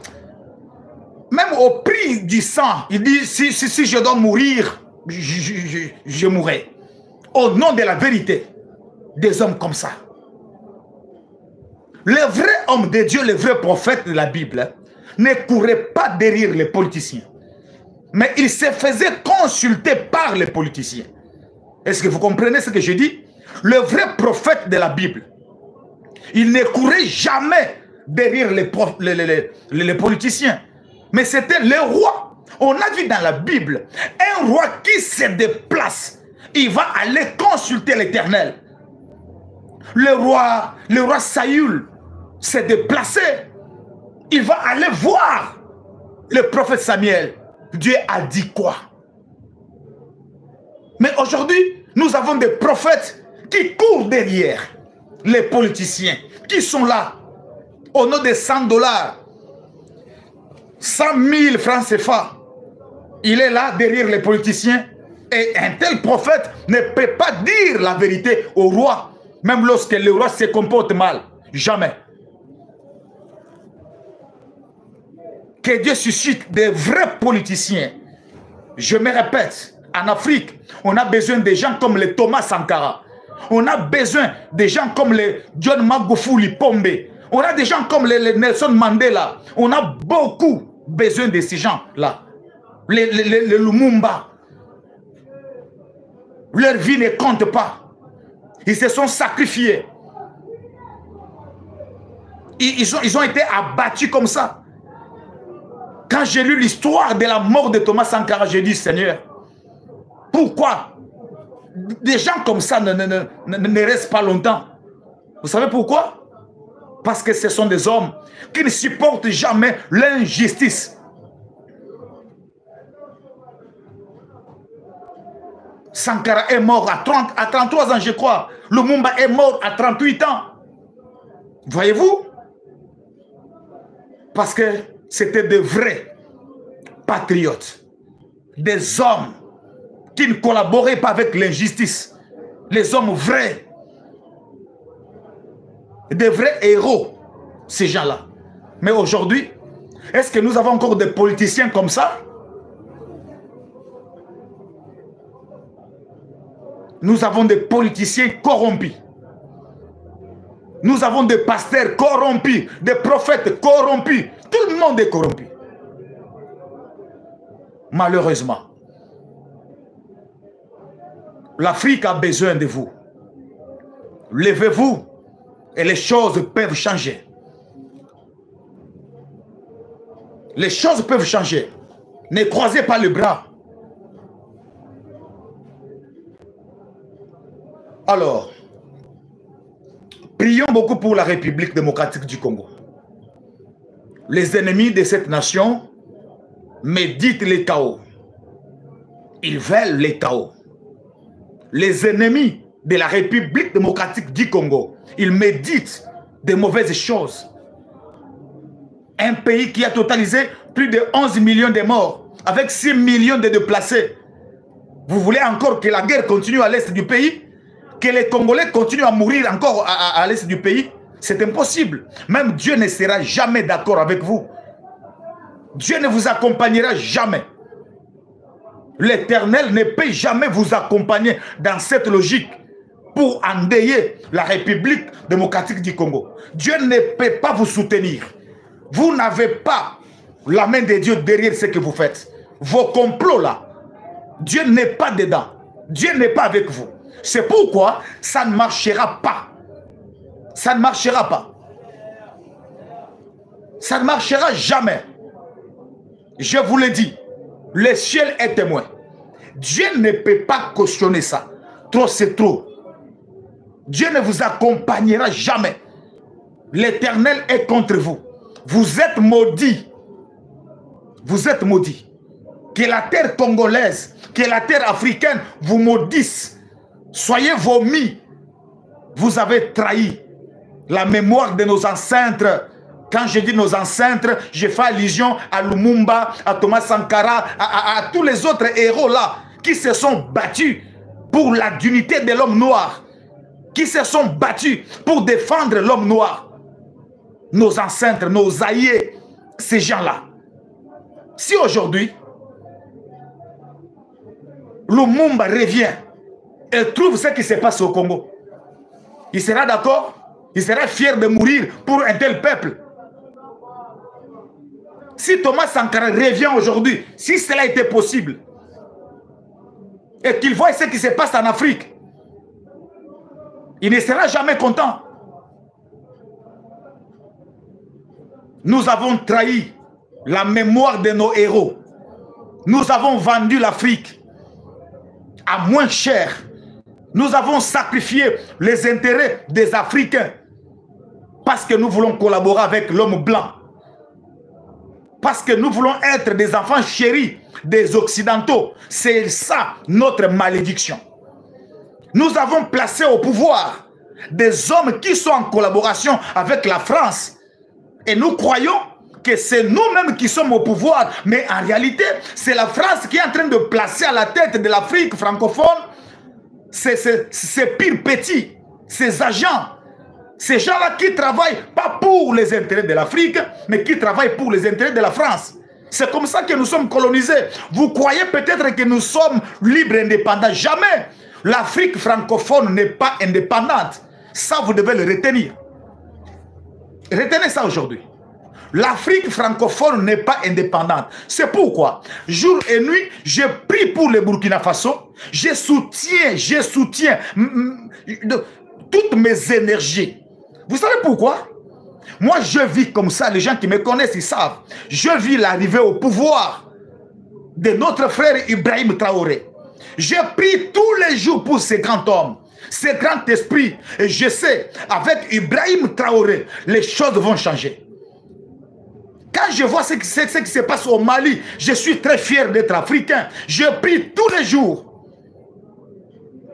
même au prix du sang, il dit, si je dois mourir, je mourrai. Au nom de la vérité, des hommes comme ça. Les vrais hommes de Dieu, les vrais prophètes de la Bible, ne couraient pas derrière les politiciens. Mais ils se faisaient consulter par les politiciens. Est-ce que vous comprenez ce que je dis? Le vrai prophète de la Bible, il ne courait jamais derrière les politiciens. Mais c'était le roi. On a vu dans la Bible, un roi qui se déplace, il va aller consulter l'Éternel. Le roi Saül s'est déplacé. Il va aller voir le prophète Samuel. Dieu a dit quoi? Mais aujourd'hui, nous avons des prophètes qui courent derrière les politiciens, qui sont là, au nom de 100 $, 100 000 francs CFA. Il est là derrière les politiciens. Et un tel prophète ne peut pas dire la vérité au roi, même lorsque le roi se comporte mal. Jamais. Que Dieu suscite des vrais politiciens. Je me répète, en Afrique, on a besoin de gens comme les Thomas Sankara. On a besoin de gens comme les John Magufuli Pombe. On a des gens comme les Nelson Mandela. On a beaucoup besoin de ces gens-là. Les Lumumba. Leur vie ne compte pas. Ils se sont sacrifiés. Ils ont été abattus comme ça. Quand j'ai lu l'histoire de la mort de Thomas Sankara, j'ai dit, Seigneur, pourquoi des gens comme ça ne restent pas longtemps? Vous savez pourquoi? Parce que ce sont des hommes qui ne supportent jamais l'injustice. Sankara est mort à 33 ans, je crois. Lumumba est mort à 38 ans. Voyez-vous? Parce que c'était de vrais patriotes. Des hommes qui ne collaboraient pas avec l'injustice. Les hommes vrais. Des vrais héros, ces gens-là. Mais aujourd'hui, est-ce que nous avons encore des politiciens comme ça? Nous avons des politiciens corrompus. Nous avons des pasteurs corrompus, des prophètes corrompus. Tout le monde est corrompu. Malheureusement. L'Afrique a besoin de vous. Levez-vous et les choses peuvent changer. Les choses peuvent changer. Ne croisez pas les bras. Alors, Prions beaucoup pour la République démocratique du Congo. Les ennemis de cette nation méditent les chaos. Ils veulent les chaos. Les ennemis de la République démocratique du Congo, ils méditent de mauvaises choses. Un pays qui a totalisé plus de 11 millions de morts, avec 6 millions de déplacés. Vous voulez encore que la guerre continue à l'est du pays? Que les Congolais continuent à mourir encore à l'est du pays? C'est impossible. Même Dieu ne sera jamais d'accord avec vous. Dieu ne vous accompagnera jamais. L'Éternel ne peut jamais vous accompagner dans cette logique pour endeuiller la République démocratique du Congo. Dieu ne peut pas vous soutenir. Vous n'avez pas la main de Dieu derrière ce que vous faites. Vos complots là, Dieu n'est pas dedans. Dieu n'est pas avec vous. C'est pourquoi ça ne marchera pas. Ça ne marchera pas. Ça ne marchera jamais. Je vous le dis, le ciel est témoin. Dieu ne peut pas cautionner ça. Trop, c'est trop. Dieu ne vous accompagnera jamais. L'Éternel est contre vous. Vous êtes maudits. Vous êtes maudits. Que la terre congolaise, que la terre africaine vous maudisse. Soyez vomis. Vous avez trahi la mémoire de nos ancêtres. Quand je dis nos ancêtres, je fais allusion à Lumumba, à Thomas Sankara, à tous les autres héros là qui se sont battus pour la dignité de l'homme noir, qui se sont battus pour défendre l'homme noir. Nos ancêtres, nos aïeux, ces gens-là. Si aujourd'hui, Lumumba revient et trouve ce qui se passe au Congo, il sera d'accord? Il sera fier de mourir pour un tel peuple? Si Thomas Sankara revient aujourd'hui, si cela était possible, et qu'il voit ce qui se passe en Afrique, il ne sera jamais content. Nous avons trahi la mémoire de nos héros. Nous avons vendu l'Afrique à moins cher. Nous avons sacrifié les intérêts des Africains parce que nous voulons collaborer avec l'homme blanc. Parce que nous voulons être des enfants chéris des Occidentaux. C'est ça notre malédiction. Nous avons placé au pouvoir des hommes qui sont en collaboration avec la France. Et nous croyons que c'est nous-mêmes qui sommes au pouvoir. Mais en réalité, c'est la France qui est en train de placer à la tête de l'Afrique francophone ces pires petits, ces agents. Ces gens-là qui travaillent pas pour les intérêts de l'Afrique, mais qui travaillent pour les intérêts de la France. C'est comme ça que nous sommes colonisés. Vous croyez peut-être que nous sommes libres et indépendants. Jamais. L'Afrique francophone n'est pas indépendante. Ça, vous devez le retenir. Retenez ça aujourd'hui. L'Afrique francophone n'est pas indépendante. C'est pourquoi, jour et nuit, je prie pour le Burkina Faso. Je soutiens toutes mes énergies. Vous savez pourquoi? Moi, je vis comme ça. Les gens qui me connaissent, ils savent. Je vis l'arrivée au pouvoir de notre frère Ibrahim Traoré. Je prie tous les jours pour ce grand homme, ce grand esprit. Et je sais, avec Ibrahim Traoré, les choses vont changer. Quand je vois ce qui se passe au Mali, je suis très fier d'être africain. Je prie tous les jours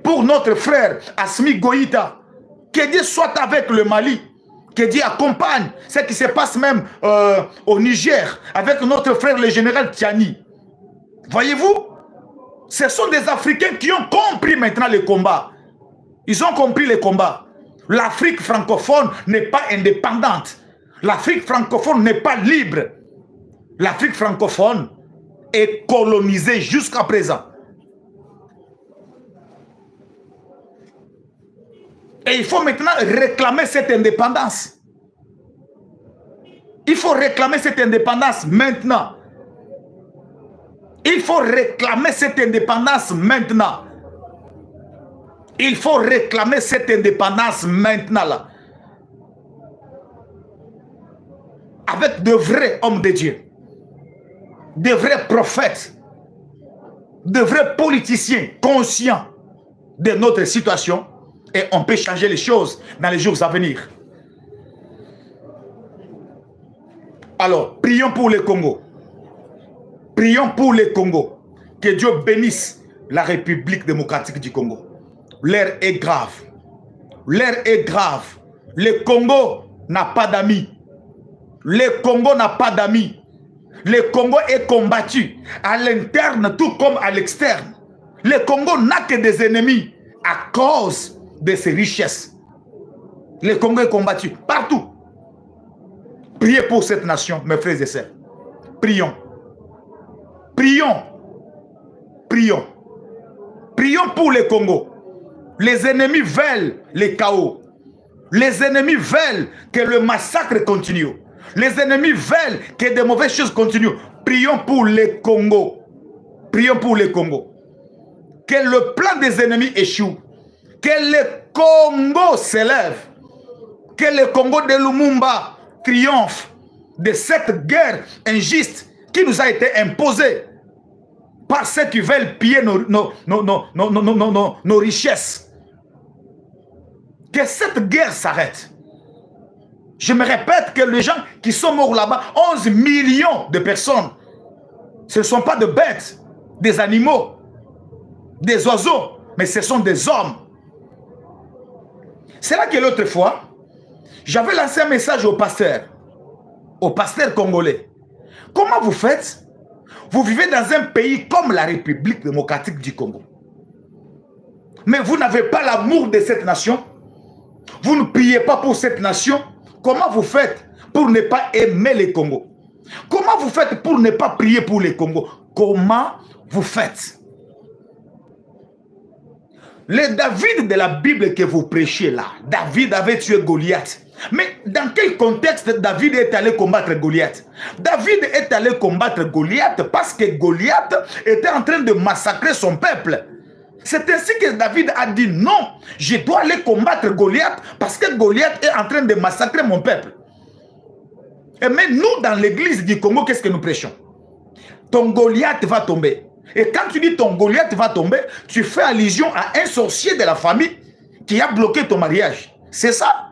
pour notre frère Assimi Goïta. Que Dieu soit avec le Mali. Que Dieu accompagne ce qui se passe même au Niger avec notre frère le général Tiani. Voyez-vous, ce sont des Africains qui ont compris maintenant le combat. Ils ont compris le combat. L'Afrique francophone n'est pas indépendante. L'Afrique francophone n'est pas libre. L'Afrique francophone est colonisée jusqu'à présent. Et il faut maintenant réclamer cette indépendance. Il faut réclamer cette indépendance maintenant. Il faut réclamer cette indépendance maintenant. Il faut réclamer cette indépendance maintenant là. Avec de vrais hommes de Dieu. De vrais prophètes. De vrais politiciens conscients de notre situation. Et on peut changer les choses dans les jours à venir. Alors, prions pour le Congo. Prions pour le Congo. Que Dieu bénisse la République démocratique du Congo. L'heure est grave. L'heure est grave. Le Congo n'a pas d'amis. Le Congo n'a pas d'amis. Le Congo est combattu à l'interne tout comme à l'externe. Le Congo n'a que des ennemis à cause de ses richesses. Le Congo est combattu partout. Priez pour cette nation, mes frères et sœurs. Prions. Prions. Prions. Prions pour le Congo. Les ennemis veulent le chaos. Les ennemis veulent que le massacre continue. Les ennemis veulent que de mauvaises choses continuent. Prions pour le Congo. Prions pour le Congo. Que le plan des ennemis échoue. Que le Congo s'élève. Que le Congo de Lumumba triomphe de cette guerre injuste qui nous a été imposée par ceux qui veulent piller nos richesses. Que cette guerre s'arrête. Je me répète que les gens qui sont morts là-bas, 11 millions de personnes, ce ne sont pas de bêtes, des animaux, des oiseaux, mais ce sont des hommes. C'est là que l'autre fois, j'avais lancé un message au pasteur congolais. Comment vous faites? Vous vivez dans un pays comme la République démocratique du Congo. Mais vous n'avez pas l'amour de cette nation. Vous ne priez pas pour cette nation. Comment vous faites pour ne pas aimer le Congo? Comment vous faites pour ne pas prier pour le Congo? Comment vous faites? Le David de la Bible que vous prêchez là, David avait tué Goliath. Mais dans quel contexte David est allé combattre Goliath? David est allé combattre Goliath parce que Goliath était en train de massacrer son peuple. C'est ainsi que David a dit non, je dois aller combattre Goliath parce que Goliath est en train de massacrer mon peuple. Et mais nous, dans l'église du Congo, qu'est-ce que nous prêchons? Ton Goliath va tomber. Et quand tu dis ton Goliath va tomber, tu fais allusion à un sorcier de la famille qui a bloqué ton mariage. C'est ça.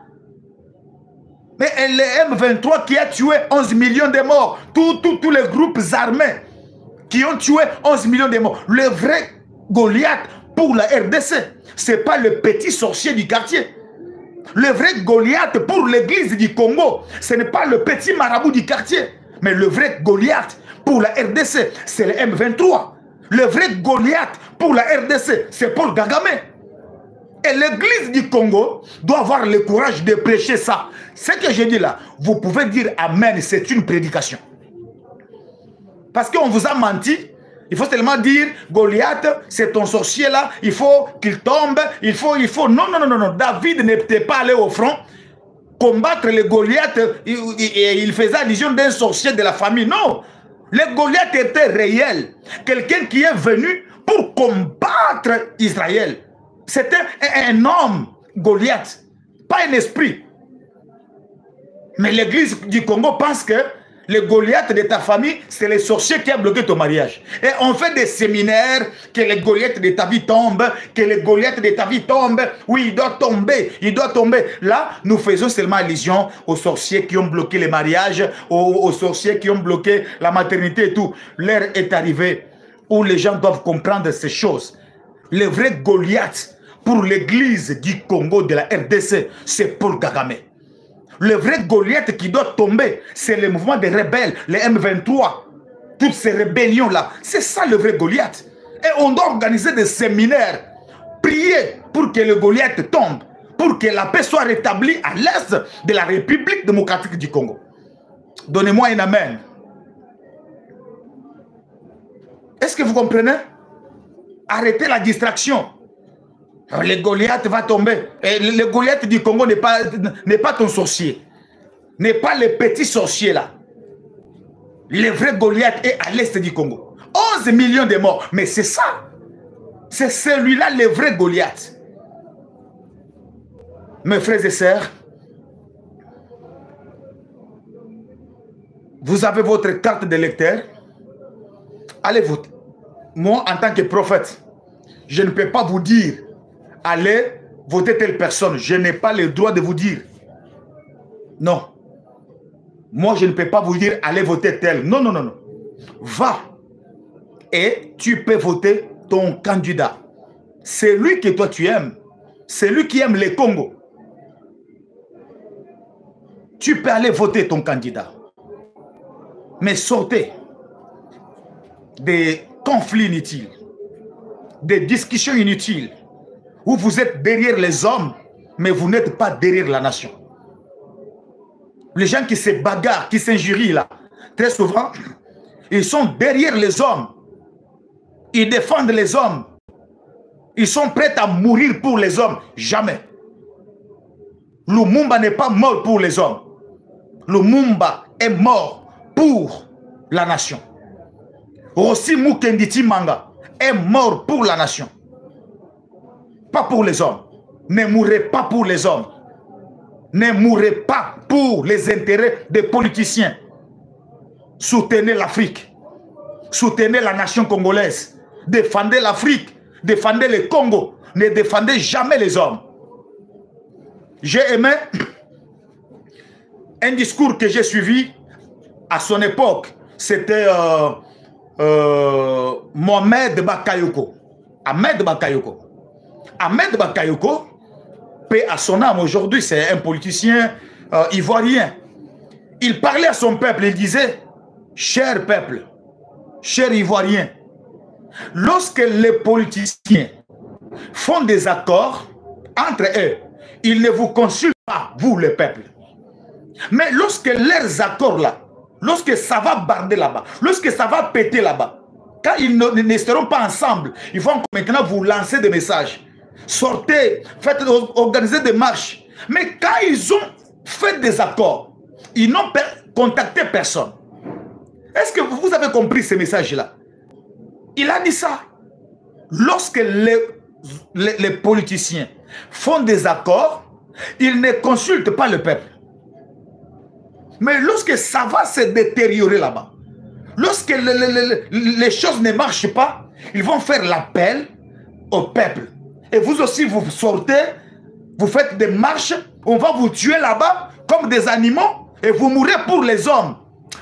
Mais le M23 qui a tué 11 millions de morts, tous les groupes armés qui ont tué 11 millions de morts. Le vrai Goliath pour la RDC, ce n'est pas le petit sorcier du quartier. Le vrai Goliath pour l'église du Congo, ce n'est pas le petit marabout du quartier. Mais le vrai Goliath pour la RDC, c'est le M23. Le vrai Goliath pour la RDC, c'est Paul Kagame. Et l'église du Congo doit avoir le courage de prêcher ça. Ce que je dis là, vous pouvez dire Amen, c'est une prédication. Parce qu'on vous a menti. Il faut seulement dire, Goliath, c'est ton sorcier là, il faut qu'il tombe, il faut... Non. David n'était pas allé au front combattre le Goliath, il faisait allusion d'un sorcier de la famille. Non, le Goliath était réel. Quelqu'un qui est venu pour combattre Israël. C'était un homme, Goliath, pas un esprit. Mais l'église du Congo pense que le Goliath de ta famille, c'est le sorcier qui a bloqué ton mariage. Et on fait des séminaires, que le Goliath de ta vie tombe, que le Goliath de ta vie tombe. Oui, il doit tomber, il doit tomber. Là, nous faisons seulement allusion aux sorciers qui ont bloqué les mariages, aux sorciers qui ont bloqué la maternité et tout. L'heure est arrivée où les gens doivent comprendre ces choses. Le vrai Goliath pour l'église du Congo de la RDC, c'est Paul Kagame. Le vrai Goliath qui doit tomber, c'est le mouvement des rebelles, les M23. Toutes ces rébellions-là, c'est ça le vrai Goliath. Et on doit organiser des séminaires, prier pour que le Goliath tombe, pour que la paix soit rétablie à l'est de la République démocratique du Congo. Donnez-moi un amen. Est-ce que vous comprenez? Arrêtez la distraction. Le Goliath va tomber. Et le Goliath du Congo n'est pas ton sorcier. N'est pas le petit sorcier là. Le vrai Goliath est à l'est du Congo. 11 millions de morts. Mais c'est ça. C'est celui-là le vrai Goliath. Mes frères et sœurs, vous avez votre carte d'électeur. Allez voter. Moi, en tant que prophète, je ne peux pas vous dire allez voter telle personne. Je n'ai pas le droit de vous dire. Non. Moi, je ne peux pas vous dire, allez voter tel. Non, non, non, non. Va. Et tu peux voter ton candidat. C'est lui que toi tu aimes. C'est lui qui aime le Congo. Tu peux aller voter ton candidat. Mais sortez des conflits inutiles, des discussions inutiles, où vous êtes derrière les hommes, mais vous n'êtes pas derrière la nation. Les gens qui se bagarrent, qui s'injurient là, très souvent, ils sont derrière les hommes. Ils défendent les hommes. Ils sont prêts à mourir pour les hommes. Jamais. Lumumba n'est pas mort pour les hommes. Lumumba est mort pour la nation. Rossi Mukenditi Manga est mort pour la nation. Pas pour les hommes. Ne mourrez pas pour les hommes. Ne mourrez pas pour les intérêts des politiciens. Soutenez l'Afrique. Soutenez la nation congolaise. Défendez l'Afrique. Défendez le Congo. Ne défendez jamais les hommes. J'ai aimé un discours que j'ai suivi à son époque. C'était Mohamed Bakayoko. Ahmed Bakayoko. Ahmed Bakayoko, paix à son âme, aujourd'hui c'est un politicien ivoirien. Il parlait à son peuple, il disait, cher peuple, cher ivoirien, lorsque les politiciens font des accords entre eux, ils ne vous consultent pas, vous le peuple. Mais lorsque leurs accords là, lorsque ça va barder là-bas, lorsque ça va péter là-bas, quand ils ne seront pas ensemble, ils vont maintenant vous lancer des messages. Sortez, faites, organisez des marches. Mais quand ils ont fait des accords, ils n'ont contacté personne. Est-ce que vous avez compris ces messages-là? Il a dit ça. Lorsque les politiciens font des accords, ils ne consultent pas le peuple. Mais lorsque ça va se détériorer là-bas, lorsque les choses ne marchent pas, ils vont faire l'appel au peuple. Et vous aussi, vous sortez, vous faites des marches, on va vous tuer là-bas comme des animaux et vous mourrez pour les hommes.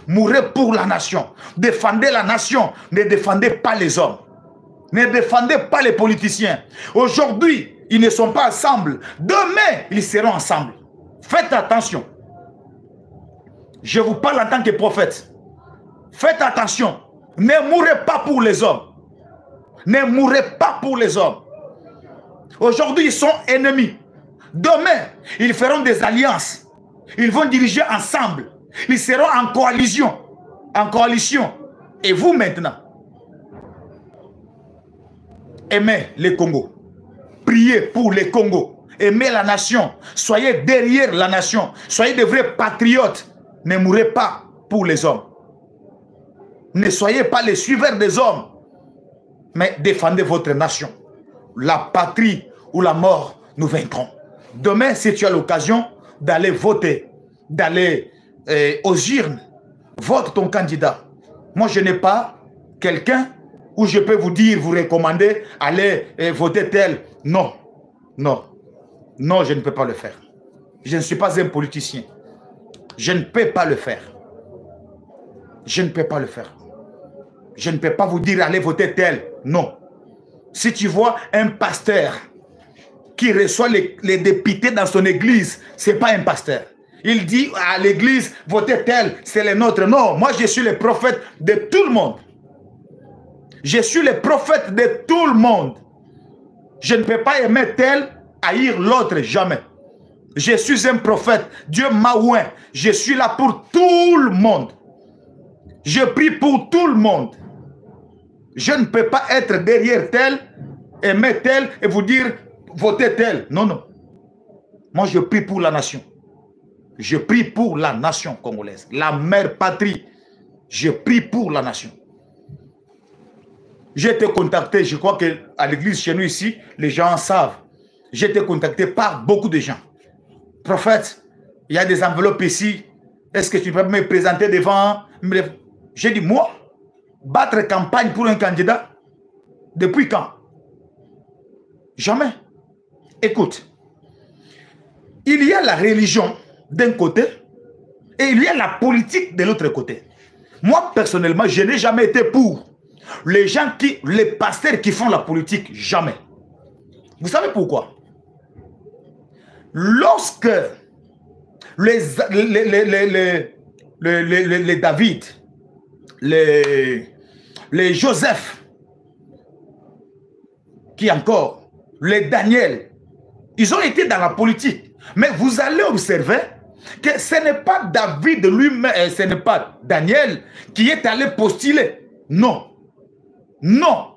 Mourrez pour la nation. Défendez la nation, ne défendez pas les hommes. Ne défendez pas les politiciens. Aujourd'hui, ils ne sont pas ensemble. Demain, ils seront ensemble. Faites attention. Je vous parle en tant que prophète. Faites attention. Ne mourrez pas pour les hommes. Ne mourrez pas pour les hommes. Aujourd'hui, ils sont ennemis. Demain, ils feront des alliances. Ils vont diriger ensemble. Ils seront en coalition. En coalition. Et vous maintenant, aimez le Congo. Priez pour le Congo. Aimez la nation. Soyez derrière la nation. Soyez de vrais patriotes. Ne mourrez pas pour les hommes. Ne soyez pas les suiveurs des hommes. Mais défendez votre nation. La patrie ou la mort, nous vaincrons. Demain, si tu as l'occasion d'aller voter, d'aller aux urnes, vote ton candidat. Moi, je n'ai pas quelqu'un où je peux vous dire, vous recommander, allez voter tel. Non, non, non, je ne peux pas le faire. Je ne suis pas un politicien. Je ne peux pas le faire. Je ne peux pas le faire. Je ne peux pas vous dire, allez voter tel. Non. Si tu vois un pasteur qui reçoit les députés dans son église, ce n'est pas un pasteur. Il dit à l'église, votez tel, c'est le nôtre. Non, moi je suis le prophète de tout le monde. Je suis le prophète de tout le monde. Je ne peux pas aimer tel, haïr l'autre, jamais. Je suis un prophète. Dieu m'a oint. Je suis là pour tout le monde. Je prie pour tout le monde. Je ne peux pas être derrière tel, aimer tel et vous dire votez tel. Non, non. Moi, je prie pour la nation. Je prie pour la nation congolaise. La mère patrie. Je prie pour la nation. J'ai été contacté, je crois qu'à l'église chez nous ici, les gens savent. J'ai été contacté par beaucoup de gens. Prophète, il y a des enveloppes ici. Est-ce que tu peux me présenter devant? J'ai dit, moi, battre campagne pour un candidat, depuis quand? Jamais. Écoute, il y a la religion d'un côté et il y a la politique de l'autre côté. Moi, personnellement, je n'ai jamais été pour les pasteurs qui font la politique, jamais. Vous savez pourquoi? Lorsque les David, les Joseph, qui encore, les Daniel, ils ont été dans la politique. Mais vous allez observer que ce n'est pas David lui-même, ce n'est pas Daniel qui est allé postuler. Non. Non.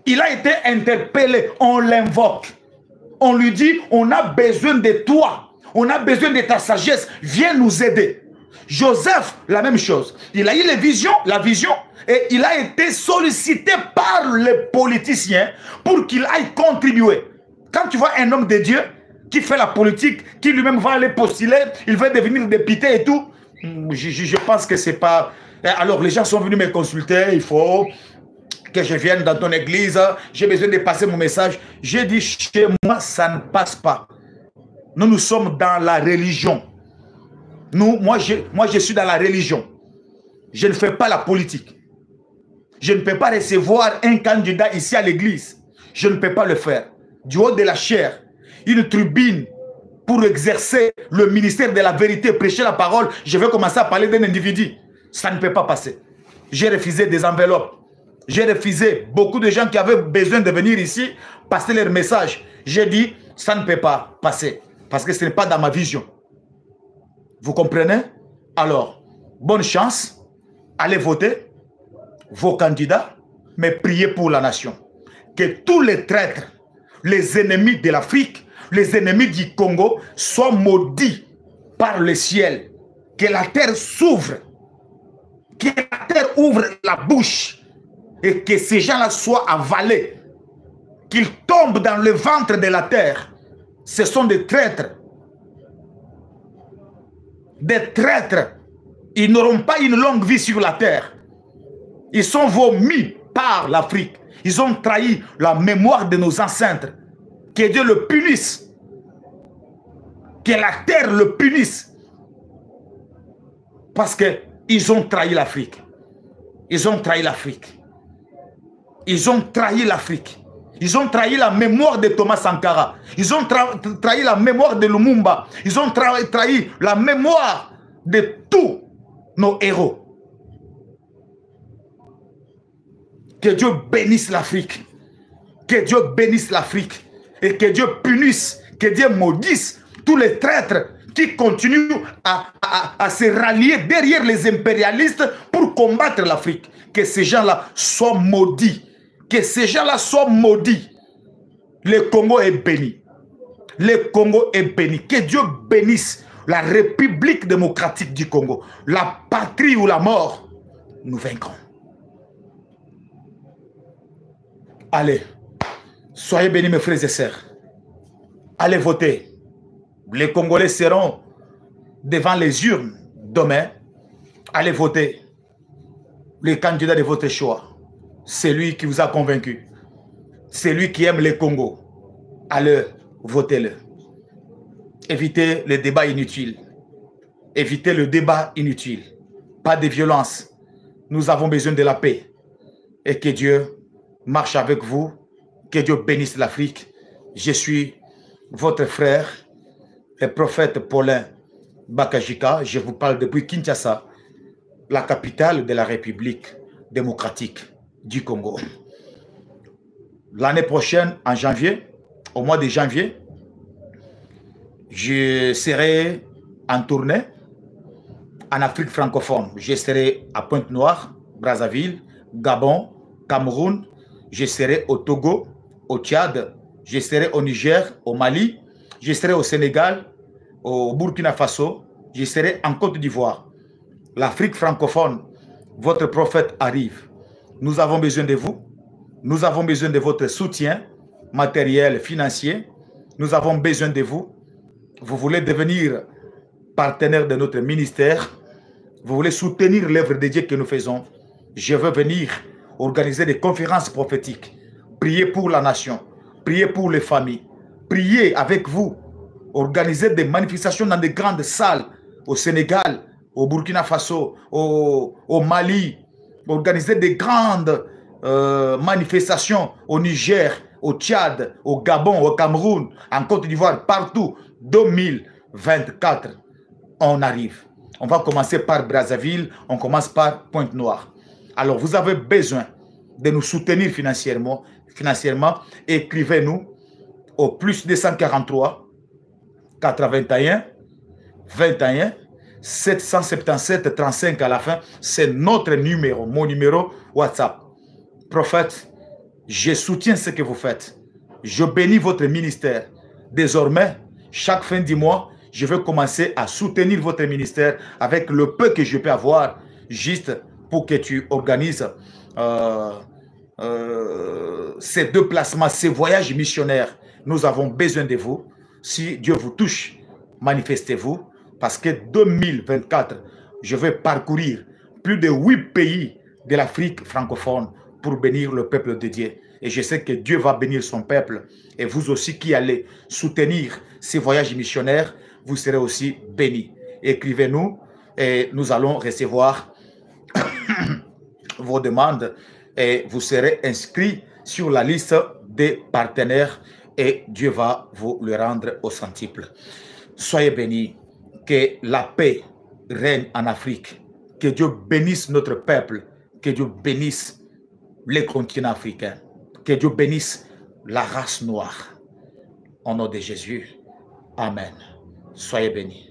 Il a été interpellé, on l'invoque. On lui dit, on a besoin de toi. On a besoin de ta sagesse. Viens nous aider. Joseph, la même chose. Il a eu la vision, et il a été sollicité par les politiciens pour qu'il aille contribuer. Quand tu vois un homme de Dieu qui fait la politique, qui lui-même va aller postuler, il va devenir député et tout, je pense que c'est pas... Alors les gens sont venus me consulter, il faut que je vienne dans ton église, j'ai besoin de passer mon message. J'ai dit, chez moi, ça ne passe pas. Nous sommes dans la religion. Moi, je suis dans la religion. Je ne fais pas la politique. Je ne peux pas recevoir un candidat ici à l'église. Je ne peux pas le faire. Du haut de la chair, une tribune pour exercer le ministère de la vérité, prêcher la parole, je vais commencer à parler d'un individu. Ça ne peut pas passer. J'ai refusé des enveloppes. J'ai refusé beaucoup de gens qui avaient besoin de venir ici, passer leur message. J'ai dit, ça ne peut pas passer. Parce que ce n'est pas dans ma vision. Vous comprenez? Alors, bonne chance. Allez voter vos candidats, mais priez pour la nation. Que tous les traîtres, les ennemis de l'Afrique, les ennemis du Congo soient maudits par le ciel. Que la terre s'ouvre. Que la terre ouvre la bouche. Et que ces gens-là soient avalés. Qu'ils tombent dans le ventre de la terre. Ce sont des traîtres. Des traîtres. Ils n'auront pas une longue vie sur la terre. Ils sont vomis par l'Afrique. Ils ont trahi la mémoire de nos ancêtres. Que Dieu le punisse. Que la terre le punisse. Parce qu'ils ont trahi l'Afrique. Ils ont trahi l'Afrique. Ils ont trahi l'Afrique. Ils ont trahi la mémoire de Thomas Sankara. Ils ont trahi la mémoire de Lumumba. Ils ont trahi la mémoire de tous nos héros. Que Dieu bénisse l'Afrique. Que Dieu bénisse l'Afrique. Et que Dieu punisse, que Dieu maudisse tous les traîtres qui continuent à se rallier derrière les impérialistes pour combattre l'Afrique. Que ces gens-là soient maudits. Que ces gens-là soient maudits. Le Congo est béni. Le Congo est béni. Que Dieu bénisse la République démocratique du Congo. La patrie ou la mort, nous vaincrons. Allez, soyez bénis mes frères et sœurs. Allez voter. Les Congolais seront devant les urnes demain. Allez voter. Le candidat de votre choix. C'est lui qui vous a convaincu. C'est lui qui aime le Congo. Allez, votez-le. Évitez les débats inutiles. Évitez le débat inutile. Pas de violence. Nous avons besoin de la paix. Et que Dieu marche avec vous. Que Dieu bénisse l'Afrique. Je suis votre frère, le prophète Paulin Bakajika. Je vous parle depuis Kinshasa, la capitale de la République démocratique du Congo. L'année prochaine, en janvier, au mois de janvier, je serai en tournée en Afrique francophone. Je serai à Pointe-Noire, Brazzaville, Gabon, Cameroun. Je serai au Togo, au Tchad. Je serai au Niger, au Mali. Je serai au Sénégal, au Burkina Faso. Je serai en Côte d'Ivoire. L'Afrique francophone, votre prophète arrive. Nous avons besoin de vous. Nous avons besoin de votre soutien matériel, financier. Nous avons besoin de vous. Vous voulez devenir partenaire de notre ministère. Vous voulez soutenir l'œuvre de Dieu que nous faisons. Je veux venir organiser des conférences prophétiques. Prier pour la nation. Prier pour les familles. prier avec vous, organiser des manifestations dans des grandes salles au Sénégal, au Burkina Faso, au Mali, organiser des grandes manifestations au Niger, au Tchad, au Gabon, au Cameroun, en Côte d'Ivoire, partout. 2024, on arrive. On va commencer par Brazzaville, on commence par Pointe-Noire. Alors, vous avez besoin de nous soutenir financièrement. Écrivez-nous au plus 243 81 21 777 35 à la fin. C'est notre numéro, mon numéro WhatsApp. Prophète, je soutiens ce que vous faites. Je bénis votre ministère. Désormais, chaque fin du mois, je vais commencer à soutenir votre ministère avec le peu que je peux avoir, juste pour que tu organises ces déplacements, ces voyages missionnaires. Nous avons besoin de vous. Si Dieu vous touche, manifestez-vous. Parce que 2024, je vais parcourir plus de 8 pays de l'Afrique francophone pour bénir le peuple de Dieu. Et je sais que Dieu va bénir son peuple. Et vous aussi qui allez soutenir ces voyages missionnaires, vous serez aussi bénis. Écrivez-nous et nous allons recevoir vos demandes et vous serez inscrits sur la liste des partenaires et Dieu va vous le rendre au centuple. Soyez bénis, que la paix règne en Afrique, que Dieu bénisse notre peuple, que Dieu bénisse les continents africains, que Dieu bénisse la race noire. Au nom de Jésus, Amen. Soyez bénis.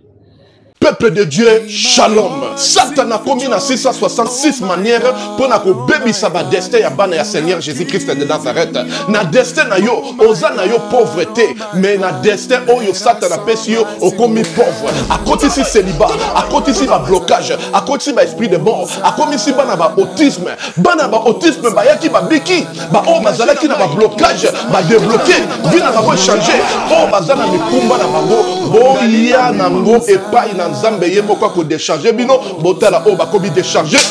Peuple de Dieu, shalom. Satan a commis dans 666 manières pour na ko bebisa ba destin ya bana ya Seigneur Jésus-Christ de Nazareth. Na destin na yo, oza na yo pauvreté, mais na destin oyo Satan a pesi yo o commis pauvre. A côté si célibat, a côté si ba blocage, a côté si ba esprit de mort, a commis si bana ba autisme ba yaki ba biki, ba o bazala ki na ba blocage, ba débloquer, vina ba ko changer, o bazala mi kumba na bango, bo ya na ngo e pa ina Nzambe ye moko ko décharger bino botala o ba kobi décharger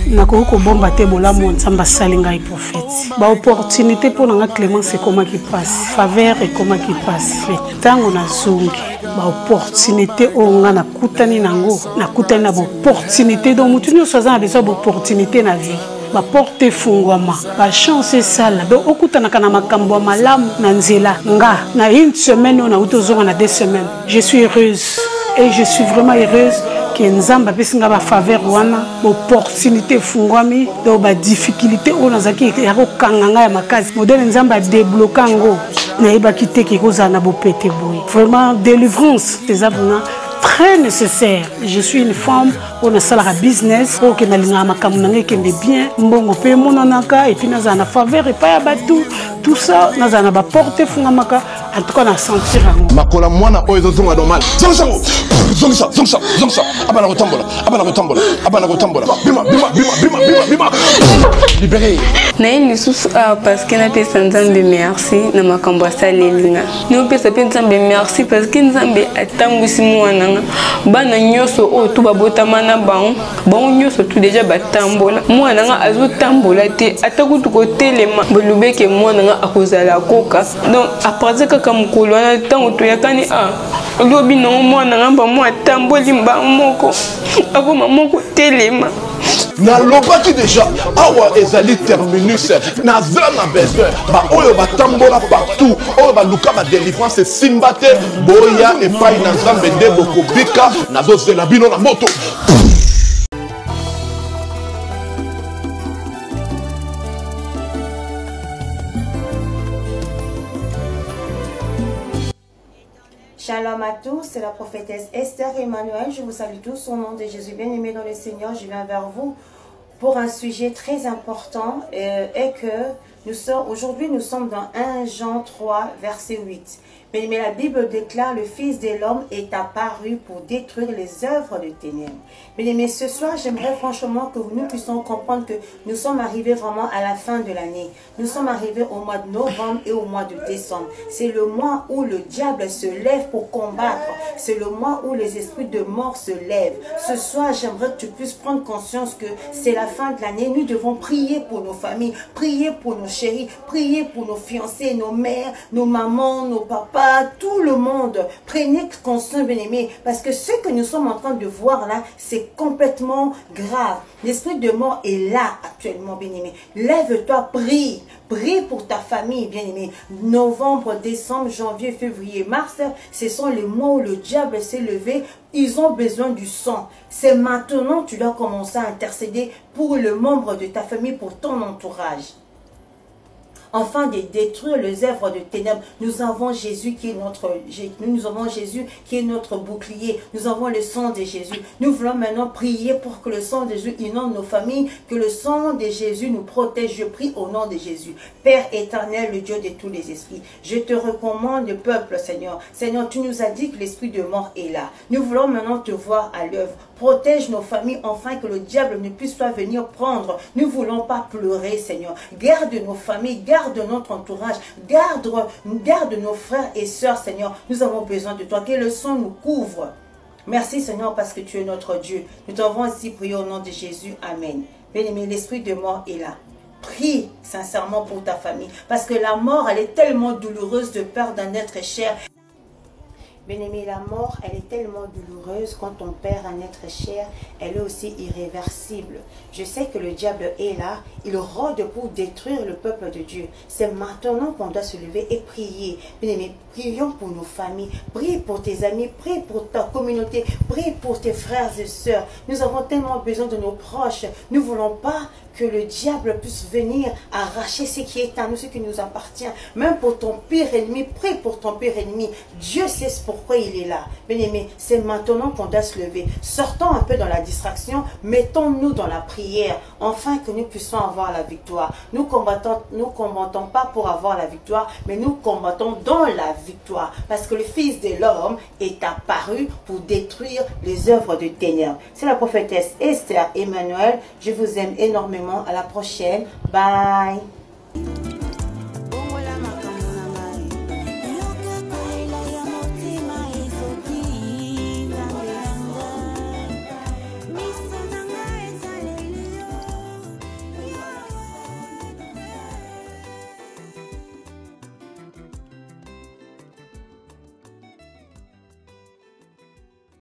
nakoko ko bomba te bolamu Nzambe salinga et prophète ba opportunité pour nga Clémence comment qui passe faveur et comment qui passe tango na zungi ba opportunité o nga na kutani nango na kutani na opportunité donc mutu nyo soza na besoin d'opportunité na vie ba porte fungwama ba chance sala do okutana kana makambo malamu na nzela nga na une semaine on a utozonga na 2 semaines je suis heureuse et je suis vraiment heureuse que Nzamba pesinga ba faveur wana opportunité fungwami do ba difficulté on azaki ya ko kanganga ya makasi modèle Nzamba débloquer ngo na yeba kiteke koza na bo pété boy vraiment délivrance des avena très nécessaire. Je suis une femme, on a salaire business, pour que nalinga makamunange kende bien, mbongo pe mononaka et puis naza na faveur et pas batou, tout ça naza na ba porte fungamaka, en tout cas na sentir amour. Makola mwana oyo zonga normal. Zongsa. Abana kotambola. Bima. Libéré. Na une sous parce que na pesa Nzambe merci na makambo salelinga. Nous pesa pe Nzambe merci parce que Nzambe atambwisi mwana bana nyoso o tu babotama na bango nyoso tu déjà batambola mwana nga azotambola te atakutu ko telema bolubeke mwana nga akozala koka donc après kaka mukolo na tango to yakani lobi no mwana nga ba mwa tamboli mba moko akoma moko telema na lobaki déjà awa ezali terminus na zana besoin ba oyo batambola partout oyo ba luka ba délivrance simbate boya et pas na Nzambe nde bokobika na zozela bino na moto. Shalom à tous, c'est la prophétesse Esther Emmanuel. Je vous salue tous au nom de Jésus. Bien-aimé dans le Seigneur, je viens vers vous pour un sujet très important et que aujourd'hui nous sommes dans 1 Jean 3, verset 8. Mais la Bible déclare, le Fils de l'homme est apparu pour détruire les œuvres de ténèbres. Mais ce soir, j'aimerais franchement que nous puissions comprendre que nous sommes arrivés vraiment à la fin de l'année. Nous sommes arrivés au mois de novembre et au mois de décembre. C'est le mois où le diable se lève pour combattre. C'est le mois où les esprits de mort se lèvent. Ce soir, j'aimerais que tu puisses prendre conscience que c'est la fin de l'année. Nous devons prier pour nos familles, prier pour nos chéris, prier pour nos fiancés, nos mères, nos mamans, nos papas, tout le monde. Prenez conscience, bien-aimés, parce que ce que nous sommes en train de voir là, c'est complètement grave. L'esprit de mort est là actuellement, bien-aimé. Lève-toi, prie. Prie pour ta famille, bien-aimé. Novembre, décembre, janvier, février, mars, ce sont les mois où le diable s'est levé. Ils ont besoin du sang. C'est maintenant que tu dois commencer à intercéder pour le membre de ta famille, pour ton entourage. Enfin, de détruire les œuvres de ténèbres. Nous avons Jésus qui est notre bouclier. Nous avons le sang de Jésus. Nous voulons maintenant prier pour que le sang de Jésus inonde nos familles, que le sang de Jésus nous protège. Je prie au nom de Jésus. Père éternel, le Dieu de tous les esprits, je te recommande le peuple, Seigneur. Seigneur, tu nous as dit que l'esprit de mort est là. Nous voulons maintenant te voir à l'œuvre. Protège nos familles, afin que le diable ne puisse pas venir prendre. Nous ne voulons pas pleurer, Seigneur. Garde nos familles, garde notre entourage, garde nos frères et sœurs, Seigneur. Nous avons besoin de toi, que le sang nous couvre. Merci, Seigneur, parce que tu es notre Dieu. Nous t'avons ainsi prié au nom de Jésus. Amen. Bien-aimé, l'esprit de mort est là. Prie sincèrement pour ta famille, parce que la mort, elle est tellement douloureuse de perdre un être cher. Bien-aimé, la mort, elle est tellement douloureuse quand on perd un être cher, elle est aussi irréversible. Je sais que le diable est là, il rôde pour détruire le peuple de Dieu. C'est maintenant qu'on doit se lever et prier. Bien-aimé, prions pour nos familles, prie pour tes amis, prie pour ta communauté, prie pour tes frères et sœurs. Nous avons tellement besoin de nos proches. Nous ne voulons pas que le diable puisse venir arracher ce qui est à nous, ce qui nous appartient. Même pour ton pire ennemi, prie pour ton pire ennemi. Dieu sait pourquoi il est là. Bien-aimé, c'est maintenant qu'on doit se lever. Sortons un peu dans la distraction, mettons-nous dans la prière, afin que nous puissions avoir la victoire. Nous combattons pas pour avoir la victoire, mais nous combattons dans la victoire. Parce que le Fils de l'homme est apparu pour détruire les œuvres de ténèbres. C'est la prophétesse Esther Emmanuel. Je vous aime énormément. À la prochaine. Bye.